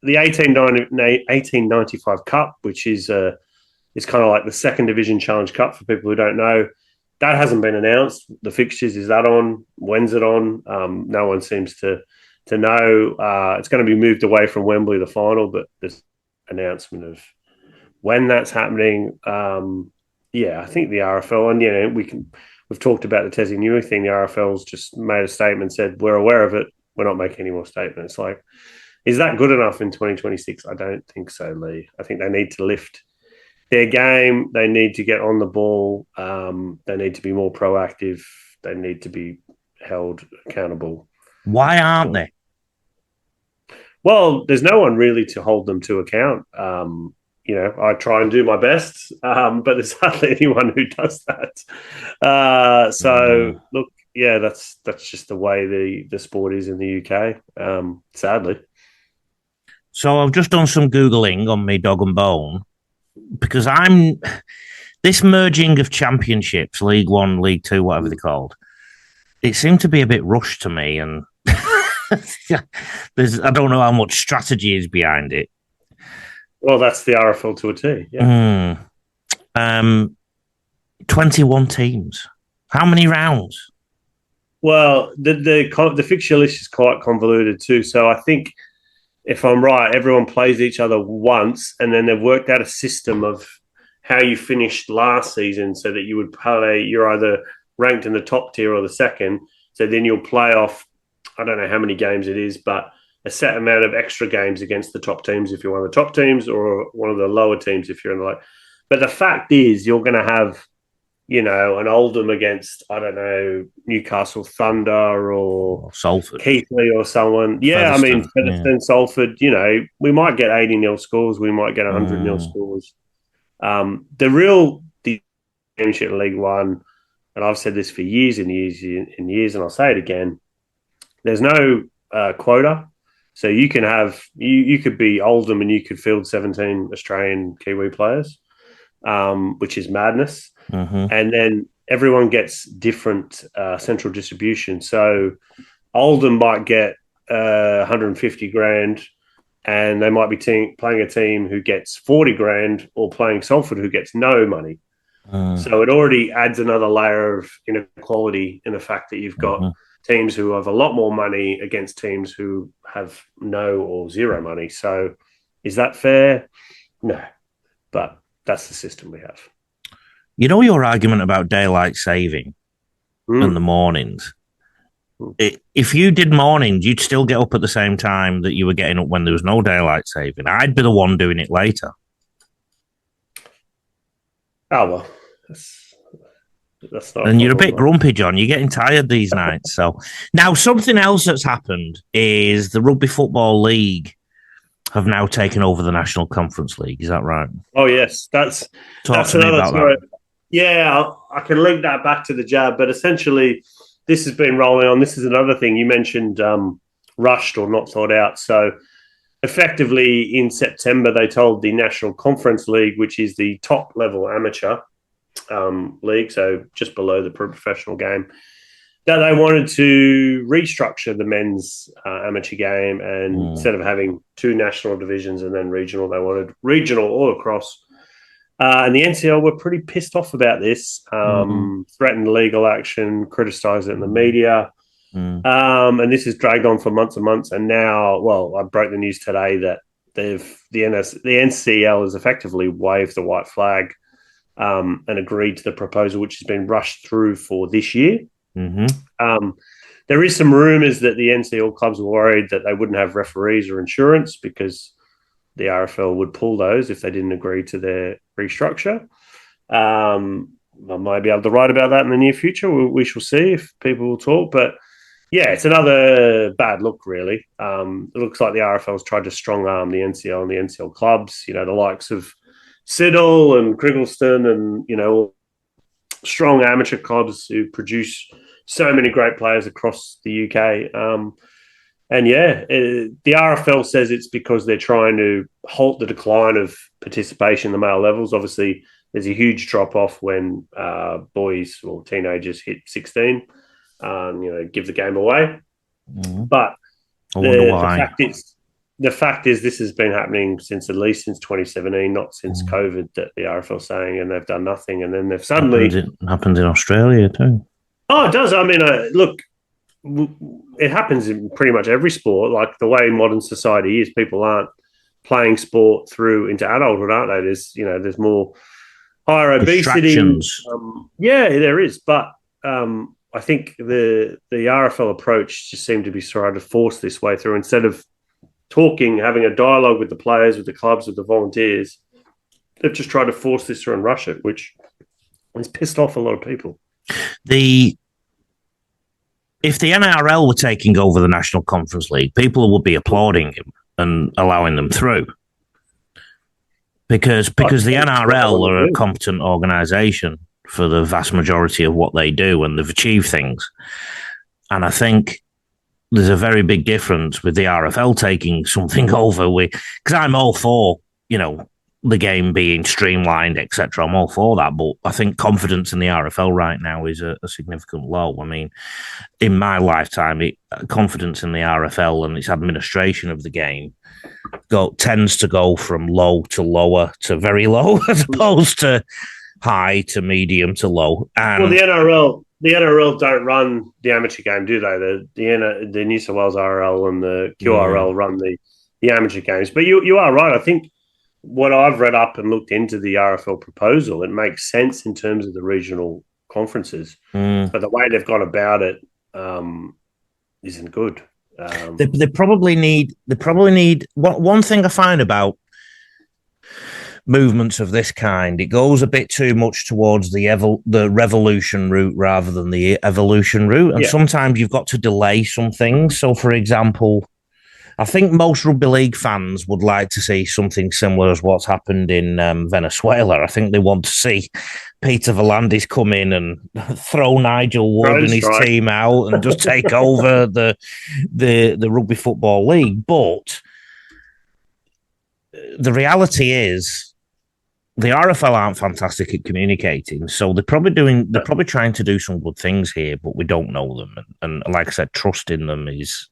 The 1895 Cup, which is kind of like the second division Challenge Cup for people who don't know, that hasn't been announced. The fixtures, is that on? When's it on? No one seems to know. It's going to be moved away from Wembley, the final, but there's announcement of when that's happening. I think the RFL, and we've talked about the Tassie Newey thing. The RFL's just made a statement, said we're aware of it. We're not making any more statements. Like, is that good enough in 2026? I don't think so, Lee. I think they need to lift their game. They need to get on the ball. They need to be more proactive. They need to be held accountable. Why aren't they? Well, there's no one really to hold them to account. I try and do my best, but there's hardly anyone who does that. Look, yeah, that's just the way the sport is in the UK, sadly. So I've just done some Googling on me dog and bone because this merging of championships, League One, League Two, whatever they're called, it seemed to be a bit rushed to me, and I don't know how much strategy is behind it. Well, that's the RFL to a T. Yeah. 21 teams. How many rounds? Well, the fixture list is quite convoluted too. So I think, if I'm right, everyone plays each other once, and then they've worked out a system of how you finished last season, so that you would play. You're either ranked in the top tier or the second. So then you'll play off. I don't know how many games it is, but a set amount of extra games against the top teams if you're one of the top teams, or one of the lower teams if you're in the low. But the fact is, you're going to have, an Oldham against, I don't know, Newcastle Thunder or Salford, Keighley or someone. Yeah, Featherstone, Salford. We might get 80-0 scores. We might get 100-0 scores. The Championship League One, and I've said this for years and years and years, and I'll say it again. There's no quota. So you can have you could be Oldham and you could field 17 Australian Kiwi players, which is madness. And then everyone gets different central distribution. So Oldham might get 150 grand, and they might be playing a team who gets 40 grand, or playing Salford who gets no money. So it already adds another layer of inequality in the fact that you've got teams who have a lot more money against teams who have no or zero money. So is that fair? No, but that's the system we have. Your argument about daylight saving in the mornings, If you did mornings, you'd still get up at the same time that you were getting up when there was no daylight saving. I'd be the one doing it later. Oh, well, that's not. And you're a bit grumpy, John. You're getting tired these nights. So now something else that's happened is the Rugby Football League have now taken over the National Conference League. Is that right? Oh, yes. That's another story. Yeah, I can link that back to the jab, but essentially this has been rolling on. This is another thing you mentioned, rushed or not thought out. So effectively in September, they told the National Conference League, which is the top level amateur league, so just below the professional game, that they wanted to restructure the men's amateur game, and instead of having two national divisions and then regional, they wanted regional all across. And the NCL were pretty pissed off about this, threatened legal action, criticised it in the media. And this has dragged on for months and months. And now, well, I broke the news today that the NCL has effectively waved the white flag and agreed to the proposal, which has been rushed through for this year. There is some rumours that the NCL clubs were worried that they wouldn't have referees or insurance because the RFL would pull those if they didn't agree to their restructure. I might be able to write about that in the near future. We shall see if people will talk. But yeah, it's another bad look, really. It looks like the RFL's tried to strong arm the NCL and the NCL clubs, the likes of Siddle and Criggleston and, strong amateur clubs who produce so many great players across the UK. The RFL says it's because they're trying to halt the decline of participation in the male levels. Obviously, there's a huge drop-off when boys or teenagers hit 16, give the game away. But the fact is this has been happening at least since 2017, not since COVID, that the RFL saying, and they've done nothing. And then they've suddenly... It happened in Australia too. Oh, it does. I mean, look, it happens in pretty much every sport. Like the way modern society is, people aren't playing sport through into adulthood, aren't they? There's more higher obesity. There is. But I think the RFL approach just seemed to be trying to force this way through instead of having a dialogue with the players, with the clubs, with the volunteers. They've just tried to force this through and rush it, which has pissed off a lot of people. If the NRL were taking over the National Conference League, people would be applauding him and allowing them through. Because the NRL are a competent organisation for the vast majority of what they do, and they've achieved things. And I think there's a very big difference with the RFL taking something over because I'm all for, the game being streamlined, etc. I'm all for that, but I think confidence in the RFL right now is a significant low. I mean, in my lifetime, confidence in the RFL and its administration of the game tends to go from low to lower to very low, as opposed to high to medium to low. And the NRL don't run the amateur game, do they? The New South Wales RL and the QRL run the amateur games. But you are right. I think what I've read up and looked into the RFL proposal, it makes sense in terms of the regional conferences. But the way they've gone about it isn't good. They probably need one thing I find about movements of this kind, it goes a bit too much towards the revolution route rather than the evolution route. And sometimes you've got to delay some things. So, for example, I think most rugby league fans would like to see something similar as what's happened in Venezuela. I think they want to see Peter Volandis come in and throw Nigel Wood and his team out and just take over the Rugby Football League. But the reality is, the RFL aren't fantastic at communicating, so they're probably trying to do some good things here, but we don't know them. And like I said, trust in them is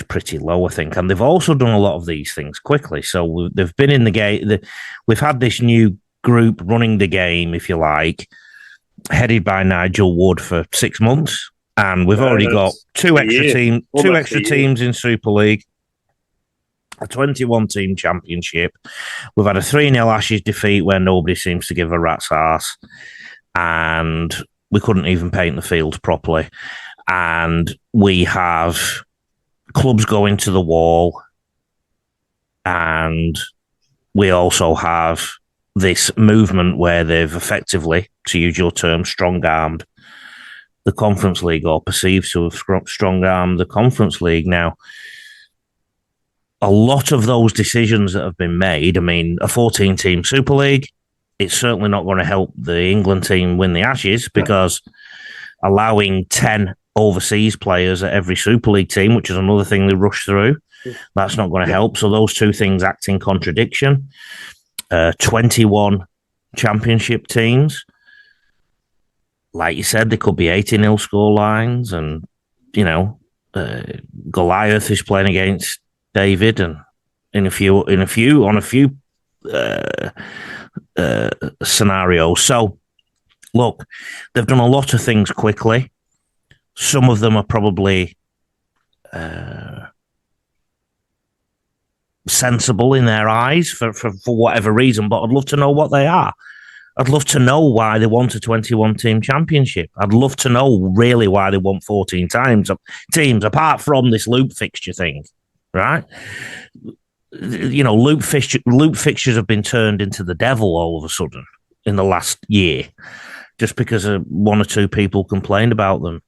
pretty low, I think. And they've also done a lot of these things quickly. So they've been in the game. We've had this new group running the game, if you like, headed by Nigel Wood for 6 months, and we've already got two extra teams in Super League. A 21-team championship. We've had a 3-0 Ashes defeat where nobody seems to give a rat's arse, and we couldn't even paint the field properly. And we have clubs going to the wall. And we also have this movement where they've effectively, to use your term, strong-armed the Conference League, or perceived to have strong-armed the Conference League. Now, a lot of those decisions that have been made, I mean, a 14-team Super League, it's certainly not going to help the England team win the Ashes, because allowing 10 overseas players at every Super League team, which is another thing they rush through, that's not going to help. So those two things act in contradiction. 21 championship teams. Like you said, there could be 80-0 score lines, and, Goliath is playing against David, and on a few scenarios. So, look, they've done a lot of things quickly. Some of them are probably sensible in their eyes for whatever reason, but I'd love to know what they are. I'd love to know why they want a 21-team championship. I'd love to know really why they want 14 teams, apart from this loop fixture thing, right? Loop fixtures have been turned into the devil all of a sudden in the last year, just because one or two people complained about them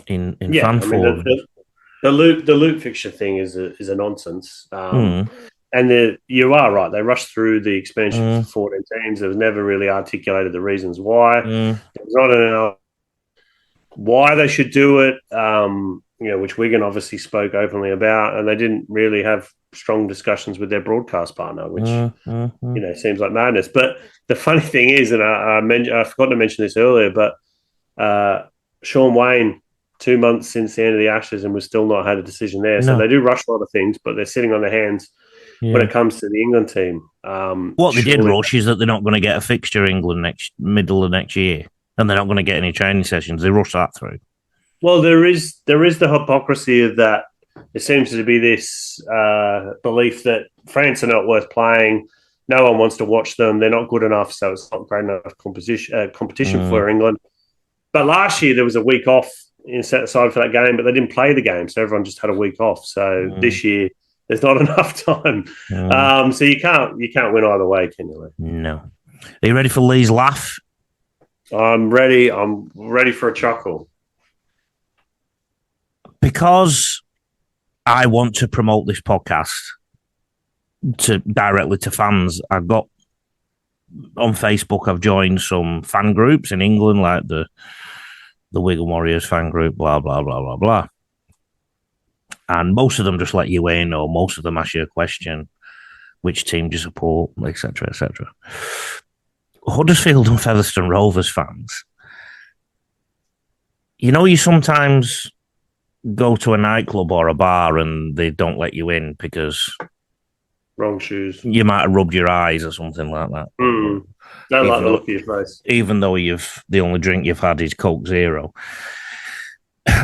in fan forums. The loop fixture thing is a nonsense. And you are right. They rushed through the expansion for 14 teams. They've never really articulated the reasons why. There's not enough why they should do it, which Wigan obviously spoke openly about, and they didn't really have strong discussions with their broadcast partner, which seems like madness. But the funny thing is, and I forgot to mention this earlier, but Sean Wayne, 2 months since the end of the Ashes, and we've still not had a decision there. So they do rush a lot of things, but they're sitting on their hands when it comes to the England team. What they did rush is that they're not going to get a fixture England middle of next year, and they're not going to get any training sessions. They rush that through. Well, there is the hypocrisy of that. There seems to be this belief that France are not worth playing. No one wants to watch them. They're not good enough, so it's not great enough competition for England. But last year there was a week off set aside for that game, but they didn't play the game, so everyone just had a week off. So this year there's not enough time. So you can't win either way, can you, Lee? No. Are you ready for Lee's laugh? I'm ready. I'm ready for a chuckle. Because I want to promote this podcast directly to fans, I've got on Facebook, I've joined some fan groups in England, like the Wigan Warriors fan group, blah, blah, blah, blah, blah. And most of them just let you in, or most of them ask you a question, which team do you support, etc., etc. Huddersfield and Featherstone Rovers fans, you sometimes go to a nightclub or a bar and they don't let you in because wrong shoes. You might have rubbed your eyes or something like that. Don't like the look of your face. Even though the only drink you've had is Coke Zero.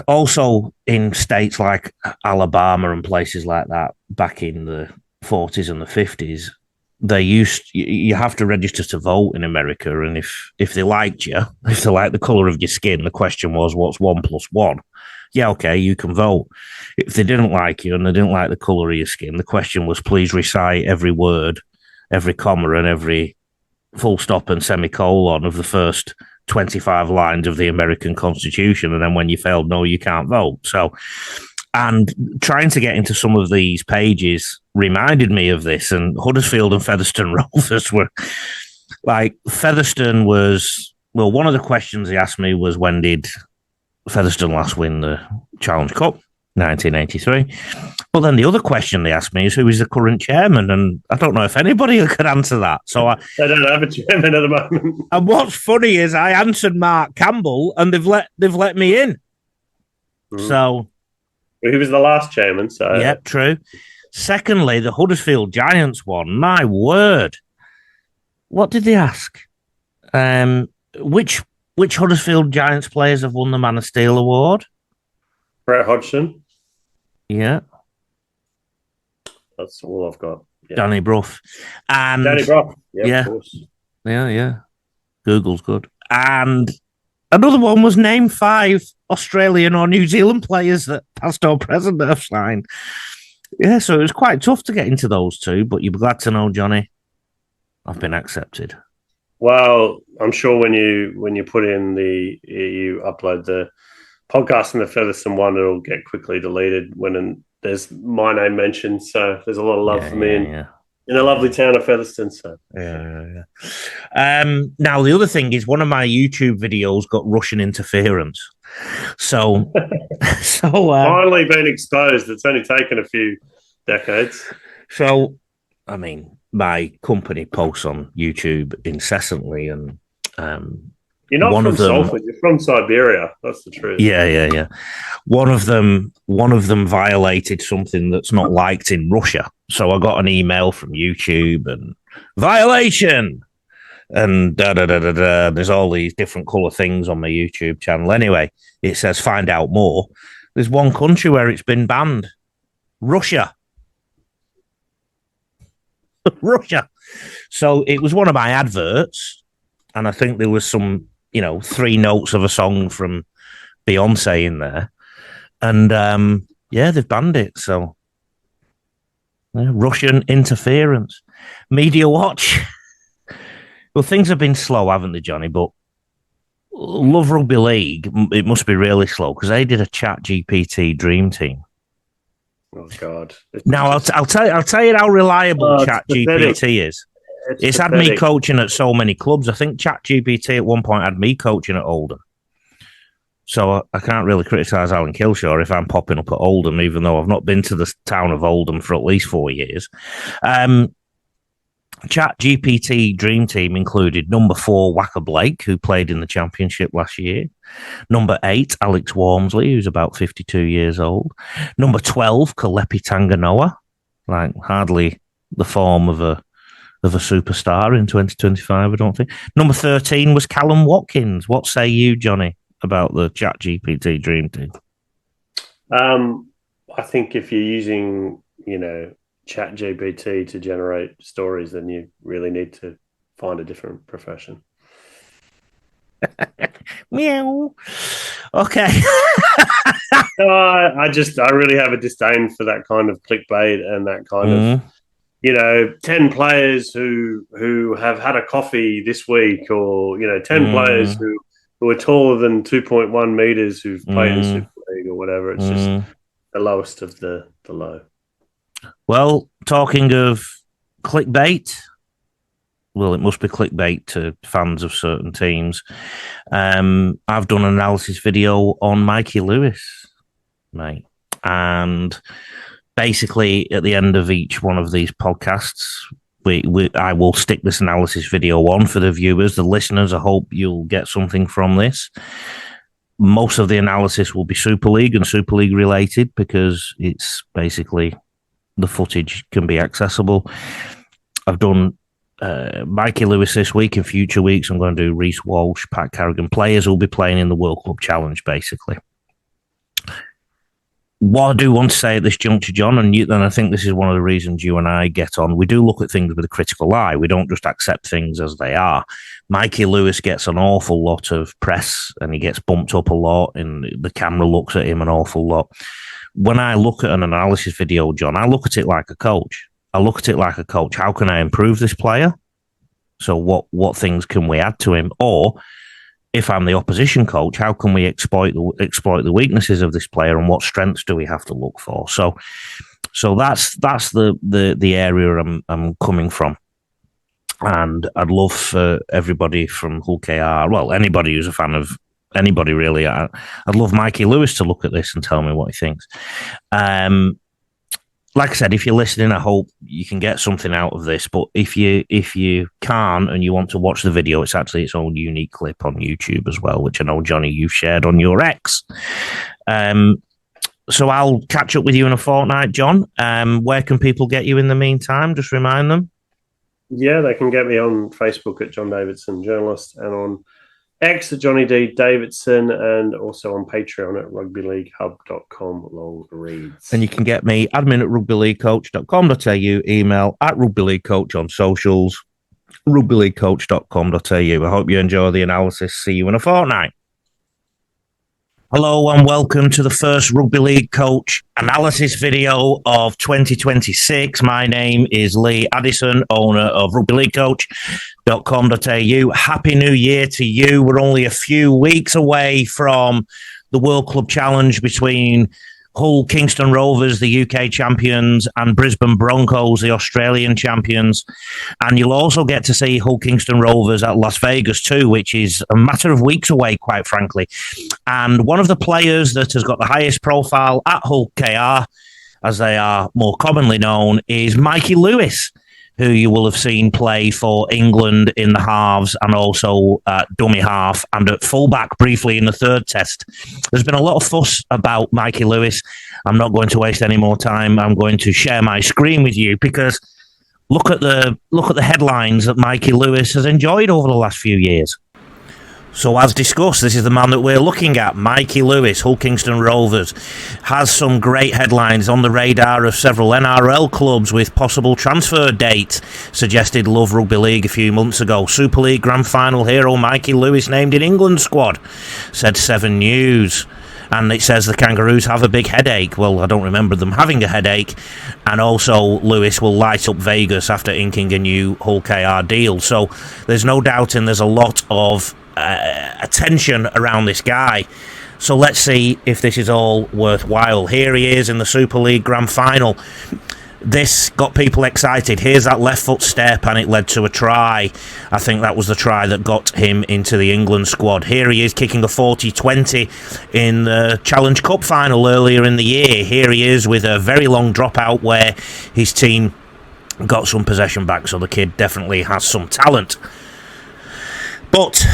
Also, in states like Alabama and places like that, back in the 40s and the 50s, you have to register to vote in America, and if they liked you, if they liked the colour of your skin, the question was, what's 1 + 1? Yeah, okay, you can vote. If they didn't like you and they didn't like the colour of your skin, the question was, please recite every word, every comma, and every full stop and semicolon of the first 25 lines of the American Constitution. And then when you failed, no, you can't vote. So, and trying to get into some of these pages reminded me of this. And Huddersfield and Featherstone Rovers were like, Featherstone was, well, one of the questions he asked me was, when did Featherstone last win the Challenge Cup? 1983. But then the other question they asked me is, who is the current chairman? And I don't know if anybody could answer that. So they don't have a chairman at the moment. And what's funny is I answered Mark Campbell, and they've let me in. So he was the last chairman. So yep, true. Secondly, the Huddersfield Giants one. My word, what did they ask? Which Huddersfield Giants players have won the Man of Steel award? Brett Hodgson. Yeah. That's all I've got. Yeah. Danny Brough. And Danny Brough. Yeah. Of course. Yeah. Google's good. And Another one was name 5 Australian or New Zealand players that past or present that have signed. Yeah, so it was quite tough to get into those 2, but you'll be glad to know, Johnny, I've been accepted. Well, I'm sure when you put in you upload the podcast and the Featherstone one, it'll get quickly deleted when there's my name mentioned. So there's a lot of love for me in the lovely town of Featherstone. So yeah. Now the other thing is, one of my YouTube videos got Russian interference. So finally been exposed. It's only taken a few decades. So, I mean, my company posts on YouTube incessantly, and you're not from Salford. You're from Siberia. That's the truth. Yeah. One of them violated something that's not liked in Russia. So I got an email from YouTube and violation, and There's all these different color things on my YouTube channel. Anyway, it says find out more. There's one country where it's been banned, Russia. Russia. So it was one of my adverts, and I think there was some, 3 notes of a song from Beyonce in there, and they've banned it. So Russian interference. Media Watch. Well, things have been slow, haven't they, Johnny? But Love Rugby League, it must be really slow because they did a Chat GPT Dream Team. Oh God! Now I'll tell you how reliable Chat GPT is. It's had me coaching at so many clubs. I think Chat GPT at one point had me coaching at Oldham. So I can't really criticise Alan Kilshaw if I'm popping up at Oldham, even though I've not been to the town of Oldham for at least 4 years. Chat GPT Dream Team included number 4, Waka Blake, who played in the Championship last year. Number 8, Alex Walmsley, who's about 52 years old. Number 12, Kalepi Tanganoa, like hardly the form of a superstar in 2025, I don't think. Number 13 was Callum Watkins. What say you, Johnny, about the Chat GPT Dream Team? I think if you're using, Chat GPT to generate stories, then you really need to find a different profession. Meow. Okay. I really have a disdain for that kind of clickbait and that kind of, 10 players who have had a coffee this week, or 10 players who are taller than 2.1 meters who've played in Super League or whatever. It's just the lowest of the low. Well, talking of clickbait, well, it must be clickbait to fans of certain teams. I've done an analysis video on Mikey Lewis, mate. And basically, at the end of each one of these podcasts, I will stick this analysis video on for the viewers, the listeners. I hope you'll get something from this. Most of the analysis will be Super League and Super League related because it's basically the footage can be accessible. I've done Mikey Lewis this week. In future weeks, I'm going to do Reece Walsh, Pat Carrigan, players who will be playing in the World Cup Challenge, basically. What I do want to say at this juncture, John, and I think this is one of the reasons you and I get on, we do look at things with a critical eye. We don't just accept things as they are. Mikey Lewis gets an awful lot of press and he gets bumped up a lot and the camera looks at him an awful lot. When I look at an analysis video, John, I look at it like a coach. How can I improve this player? So what things can we add to him? Or if I'm the opposition coach, how can we exploit the weaknesses of this player, and what strengths do we have to look for? So that's the area I'm coming from, and I'd love for everybody from Hull KR, well, anybody who's a fan of anybody really, I'd love Mikey Lewis to look at this and tell me what he thinks. Like I said, if you're listening, I hope you can get something out of this. But if you can't and you want to watch the video, it's actually its own unique clip on YouTube as well, which I know, Johnny, you've shared on your X. So I'll catch up with you in a fortnight, John. Where can people get you in the meantime? Just remind them. Yeah, they can get me on Facebook at John Davidson Journalist, and on X at Johnny D Davidson, and also on Patreon at rugbyleaguehub.com long reads. And you can get me admin at rugbyleaguecoach.com.au, email at rugbyleaguecoach on socials, rugbyleaguecoach.com.au. I hope you enjoy the analysis. See you in a fortnight. Hello and welcome to the first Rugby League coach analysis video of 2026. My name is Lee Addison, owner of rugbyleaguecoach.com.au. Happy New Year to you. We're only a few weeks away from the World Club Challenge between Hull Kingston Rovers, the UK champions, and Brisbane Broncos, the Australian champions. And you'll also get to see Hull Kingston Rovers at Las Vegas too, which is a matter of weeks away, quite frankly. And one of the players that has got the highest profile at Hull KR, as they are more commonly known, is Mikey Lewis, who you will have seen play for England in the halves and also at dummy half and at fullback briefly in the third test. There's been a lot of fuss about Mikey Lewis. I'm not going to waste any more time. I'm going to share my screen with you because look at the headlines that Mikey Lewis has enjoyed over the last few years. So as discussed, this is the man that we're looking at. Mikey Lewis, Hull Kingston Rovers, has some great headlines on the radar of several NRL clubs with possible transfer dates, suggested Love Rugby League a few months ago. Super League Grand Final hero Mikey Lewis named in England squad, said 7 News. And it says the Kangaroos have a big headache. Well, I don't remember them having a headache. And also, Lewis will light up Vegas after inking a new Hull KR deal. So there's no doubting there's a lot of attention around this guy. So let's see if this is all worthwhile. Here he is in the Super League Grand Final. This got people excited. Here's that left foot step and it led to a try. I think that was the try that got him into the England squad. Here he is kicking a 40-20 in the Challenge Cup final earlier in the year. Here he is with a very long dropout where his team got some possession back. So the kid definitely has some talent. But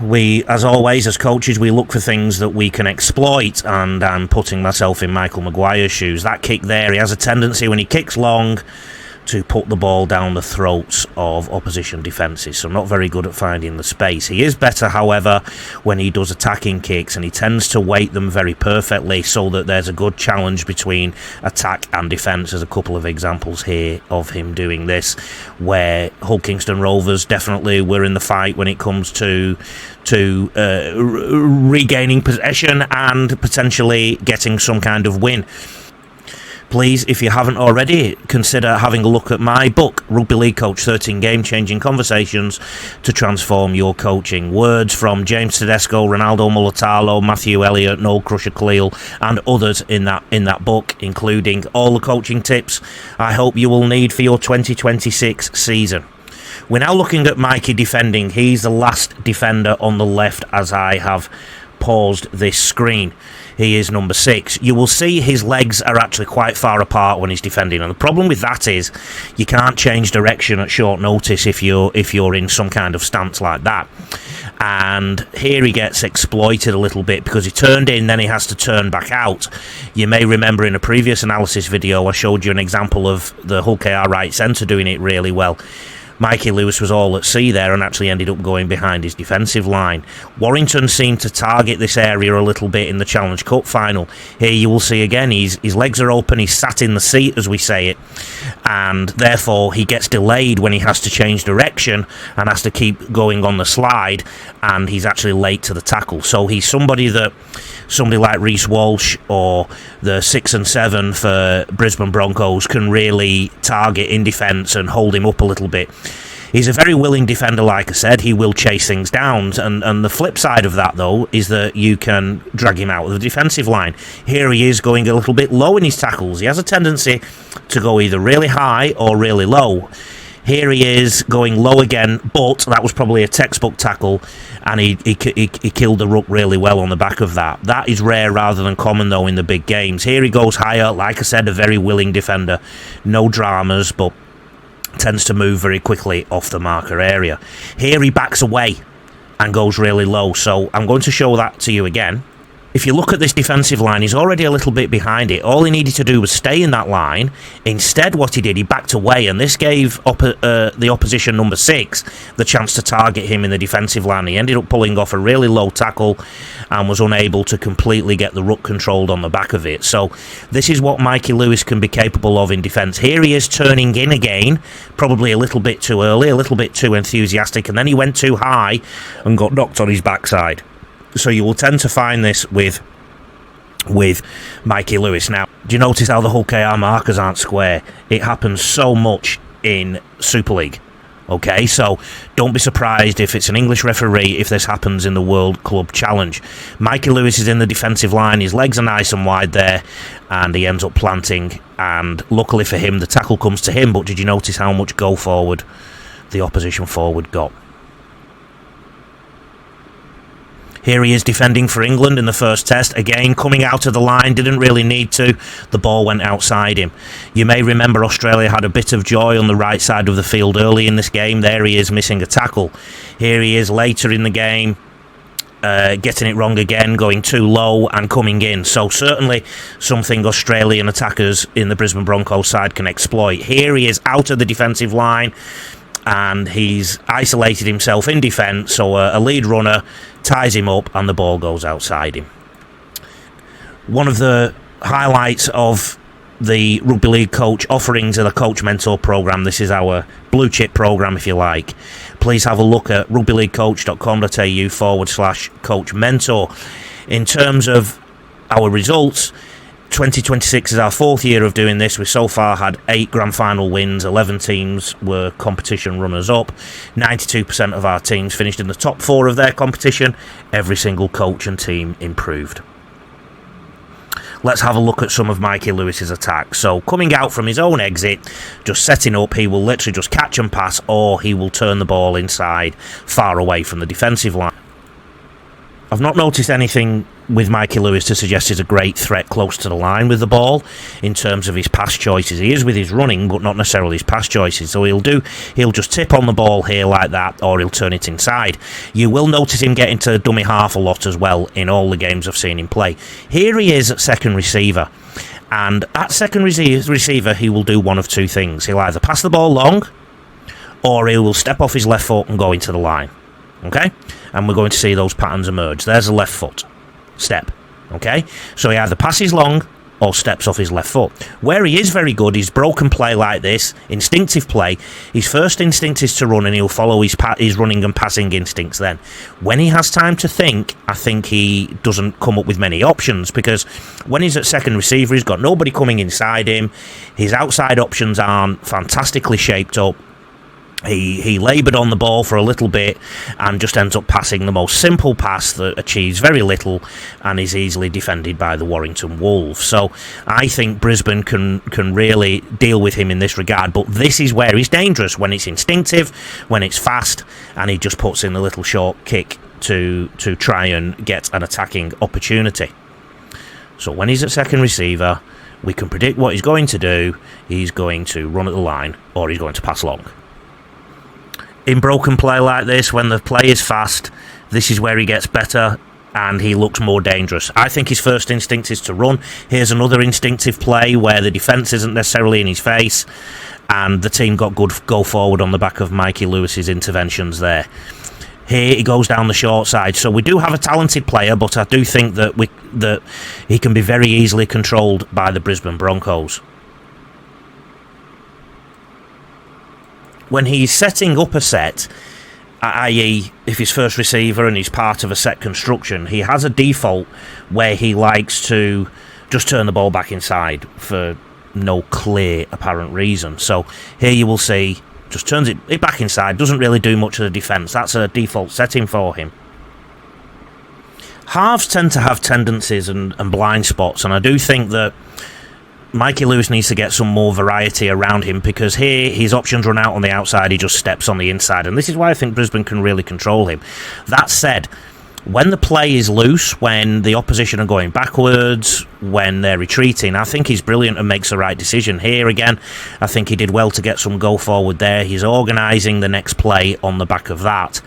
we, as always, as coaches, we look for things that we can exploit, and I'm putting myself in Michael Maguire's shoes. That kick there, he has a tendency when he kicks long to put the ball down the throats of opposition defences, so not very good at finding the space. He is better, however, when he does attacking kicks, and he tends to weight them very perfectly so that there's a good challenge between attack and defence. There's a couple of examples here of him doing this, where Hull Kingston Rovers definitely were in the fight when it comes to regaining possession and potentially getting some kind of win. Please, if you haven't already, consider having a look at my book, Rugby League Coach, 13 Game-Changing Conversations to Transform Your Coaching. Words from James Tedesco, Ronaldo Mulatalo, Matthew Elliott, Noel Crusher Cleal, and others in that book, including all the coaching tips I hope you will need for your 2026 season. We're now looking at Mikey defending. He's the last defender on the left as I have paused this screen. He is number 6. You will see his legs are actually quite far apart when he's defending, and the problem with that is you can't change direction at short notice if you're in some kind of stance like that. And here he gets exploited a little bit because he turned in, then he has to turn back out. You may remember in a previous analysis video I showed you an example of the Hull KR right centre doing it really well. Mikey Lewis was all at sea there and actually ended up going behind his defensive line. Warrington seemed to target this area a little bit in the Challenge Cup final. Here you will see again, his legs are open, he's sat in the seat as we say it, and therefore he gets delayed when he has to change direction and has to keep going on the slide, and he's actually late to the tackle. So he's somebody like Reece Walsh or the 6 and 7 for Brisbane Broncos can really target in defence and hold him up a little bit. He's a very willing defender, like I said. He will chase things down. And the flip side of that, though, is that you can drag him out of the defensive line. Here he is going a little bit low in his tackles. He has a tendency to go either really high or really low. Here he is going low again, but that was probably a textbook tackle, and he killed the ruck really well on the back of that. That is rare rather than common, though, in the big games. Here he goes higher. Like I said, a very willing defender. No dramas, but tends to move very quickly off the marker area. Here he backs away and goes really low. So I'm going to show that to you again. If you look at this defensive line, he's already a little bit behind it. All he needed to do was stay in that line. Instead, what he did, he backed away, and this gave the opposition number 6 the chance to target him in the defensive line. He ended up pulling off a really low tackle and was unable to completely get the ruck controlled on the back of it. So this is what Mikey Lewis can be capable of in defence. Here he is turning in again, probably a little bit too early, a little bit too enthusiastic, and then he went too high and got knocked on his backside. So you will tend to find this with with Mikey Lewis. Now, do you notice how the Hull KR markers aren't square? It happens so much in Super League. Okay, so don't be surprised if it's an English referee if this happens in the World Club Challenge. Mikey Lewis is in the defensive line, his legs are nice and wide there, and he ends up planting, and luckily for him, the tackle comes to him, but did you notice how much go forward the opposition forward got? Here he is defending for England in the first test. Again, coming out of the line, didn't really need to. The ball went outside him. You may remember Australia had a bit of joy on the right side of the field early in this game. There he is missing a tackle. Here he is later in the game, getting it wrong again, going too low and coming in. So certainly something Australian attackers in the Brisbane Broncos side can exploit. Here he is out of the defensive line, and he's isolated himself in defence, so a lead runner ties him up and the ball goes outside him. One of the highlights of the Rugby League coach offerings of the Coach Mentor programme, this is our blue chip programme if you like, please have a look at rugbyleaguecoach.com.au/Coach Mentor. In terms of our results, 2026 is our 4th year of doing this. We've so far had 8 grand final wins, 11 teams were competition runners-up, 92% of our teams finished in the top 4 of their competition, every single coach and team improved. Let's have a look at some of Mikey Lewis's attacks. So coming out from his own exit, just setting up, he will literally just catch and pass, or he will turn the ball inside, far away from the defensive line. I've not noticed anything with Mikey Lewis to suggest he's a great threat close to the line with the ball in terms of his pass choices. He is with his running, but not necessarily his pass choices. So he'll just tip on the ball here like that, or he'll turn it inside. You will notice him getting to dummy half a lot as well in all the games I've seen him play. Here he is at second receiver. And at second receiver, he will do one of two things. He'll either pass the ball long, or he will step off his left foot and go into the line. Okay? And we're going to see those patterns emerge. There's a left foot step. Okay? So he either passes long or steps off his left foot. Where he is very good is broken play like this, instinctive play. His first instinct is to run, and he'll follow his running and passing instincts then. When he has time to think, I think he doesn't come up with many options, because when he's at second receiver, he's got nobody coming inside him. His outside options aren't fantastically shaped up. He laboured on the ball for a little bit and just ends up passing the most simple pass that achieves very little and is easily defended by the Warrington Wolves. So I think Brisbane can really deal with him in this regard, but this is where he's dangerous, when it's instinctive, when it's fast, and he just puts in a little short kick to try and get an attacking opportunity. So when he's at second receiver, we can predict what he's going to do. He's going to run at the line, or he's going to pass long. In broken play like this, when the play is fast, this is where he gets better and he looks more dangerous. I think his first instinct is to run. Here's another instinctive play where the defence isn't necessarily in his face, and the team got good go forward on the back of Mikey Lewis's interventions there. Here he goes down the short side. So we do have a talented player, but I do think that he can be very easily controlled by the Brisbane Broncos. When he's setting up a set, i.e. if he's first receiver and he's part of a set construction, he has a default where he likes to just turn the ball back inside for no clear apparent reason. So here you will see, just turns it back inside, doesn't really do much of the defence. That's a default setting for him. Halves tend to have tendencies and blind spots, and I do think that Mikey Lewis needs to get some more variety around him, because here his options run out on the outside, he just steps on the inside, and this is why I think Brisbane can really control him. That said, when the play is loose, when the opposition are going backwards, when they're retreating, I think he's brilliant and makes the right decision. Here again, I think he did well to get some go forward there. He's organising the next play on the back of that.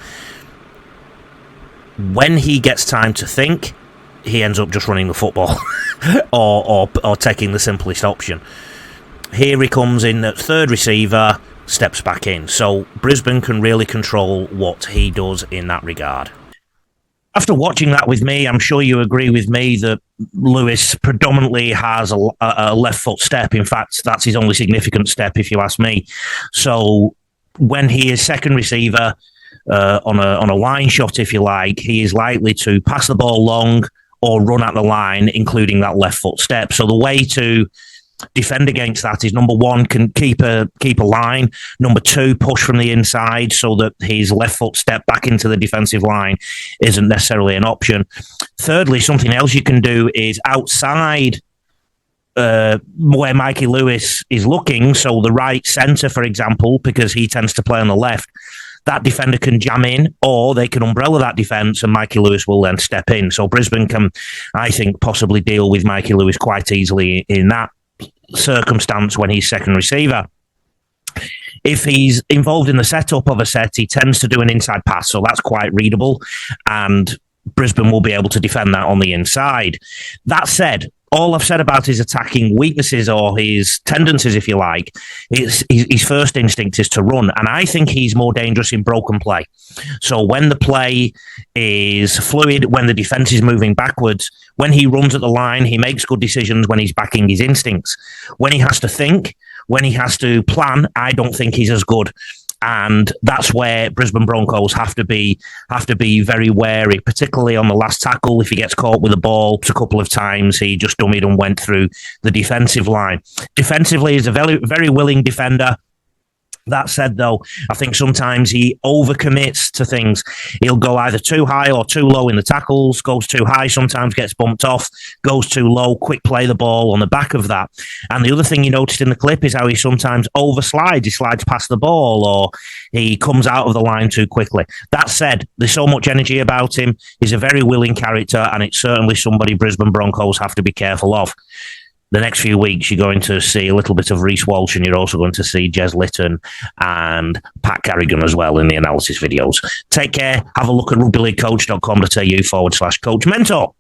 When he gets time to think, he ends up just running the football or taking the simplest option. Here he comes in at third receiver, steps back in. So Brisbane can really control what he does in that regard. After watching that with me, I'm sure you agree with me that Lewis predominantly has a left foot step. In fact, that's his only significant step, if you ask me. So when he is second receiver on a line shot, if you like, he is likely to pass the ball long, or run at the line, including that left foot step. So the way to defend against that is, number one, can keep a line. Number two, push from the inside so that his left foot step back into the defensive line isn't necessarily an option. Thirdly, something else you can do is outside where Mikey Lewis is looking, so the right centre, for example, because he tends to play on the left, that defender can jam in, or they can umbrella that defence and Mikey Lewis will then step in. So Brisbane can, I think, possibly deal with Mikey Lewis quite easily in that circumstance when he's second receiver. If he's involved in the setup of a set, he tends to do an inside pass, so that's quite readable, and Brisbane will be able to defend that on the inside. That said, all I've said about his attacking weaknesses, or his tendencies, if you like, his first instinct is to run. And I think he's more dangerous in broken play. So when the play is fluid, when the defence is moving backwards, when he runs at the line, he makes good decisions when he's backing his instincts. When he has to think, when he has to plan, I don't think he's as good. And that's where Brisbane Broncos have to be very wary, particularly on the last tackle. If he gets caught with the ball a couple of times, he just dummied and went through the defensive line. Defensively, he's a very, very willing defender. That said, though, I think sometimes he overcommits to things. He'll go either too high or too low in the tackles, goes too high, sometimes gets bumped off, goes too low, quick play the ball on the back of that. And the other thing you noticed in the clip is how he sometimes overslides. He slides past the ball, or he comes out of the line too quickly. That said, there's so much energy about him. He's a very willing character, and it's certainly somebody Brisbane Broncos have to be careful of. The next few weeks, you're going to see a little bit of Reece Walsh, and you're also going to see Jez Litton and Pat Carrigan as well in the analysis videos. Take care. Have a look at rugbyleaguecoach.com.au/coach mentor.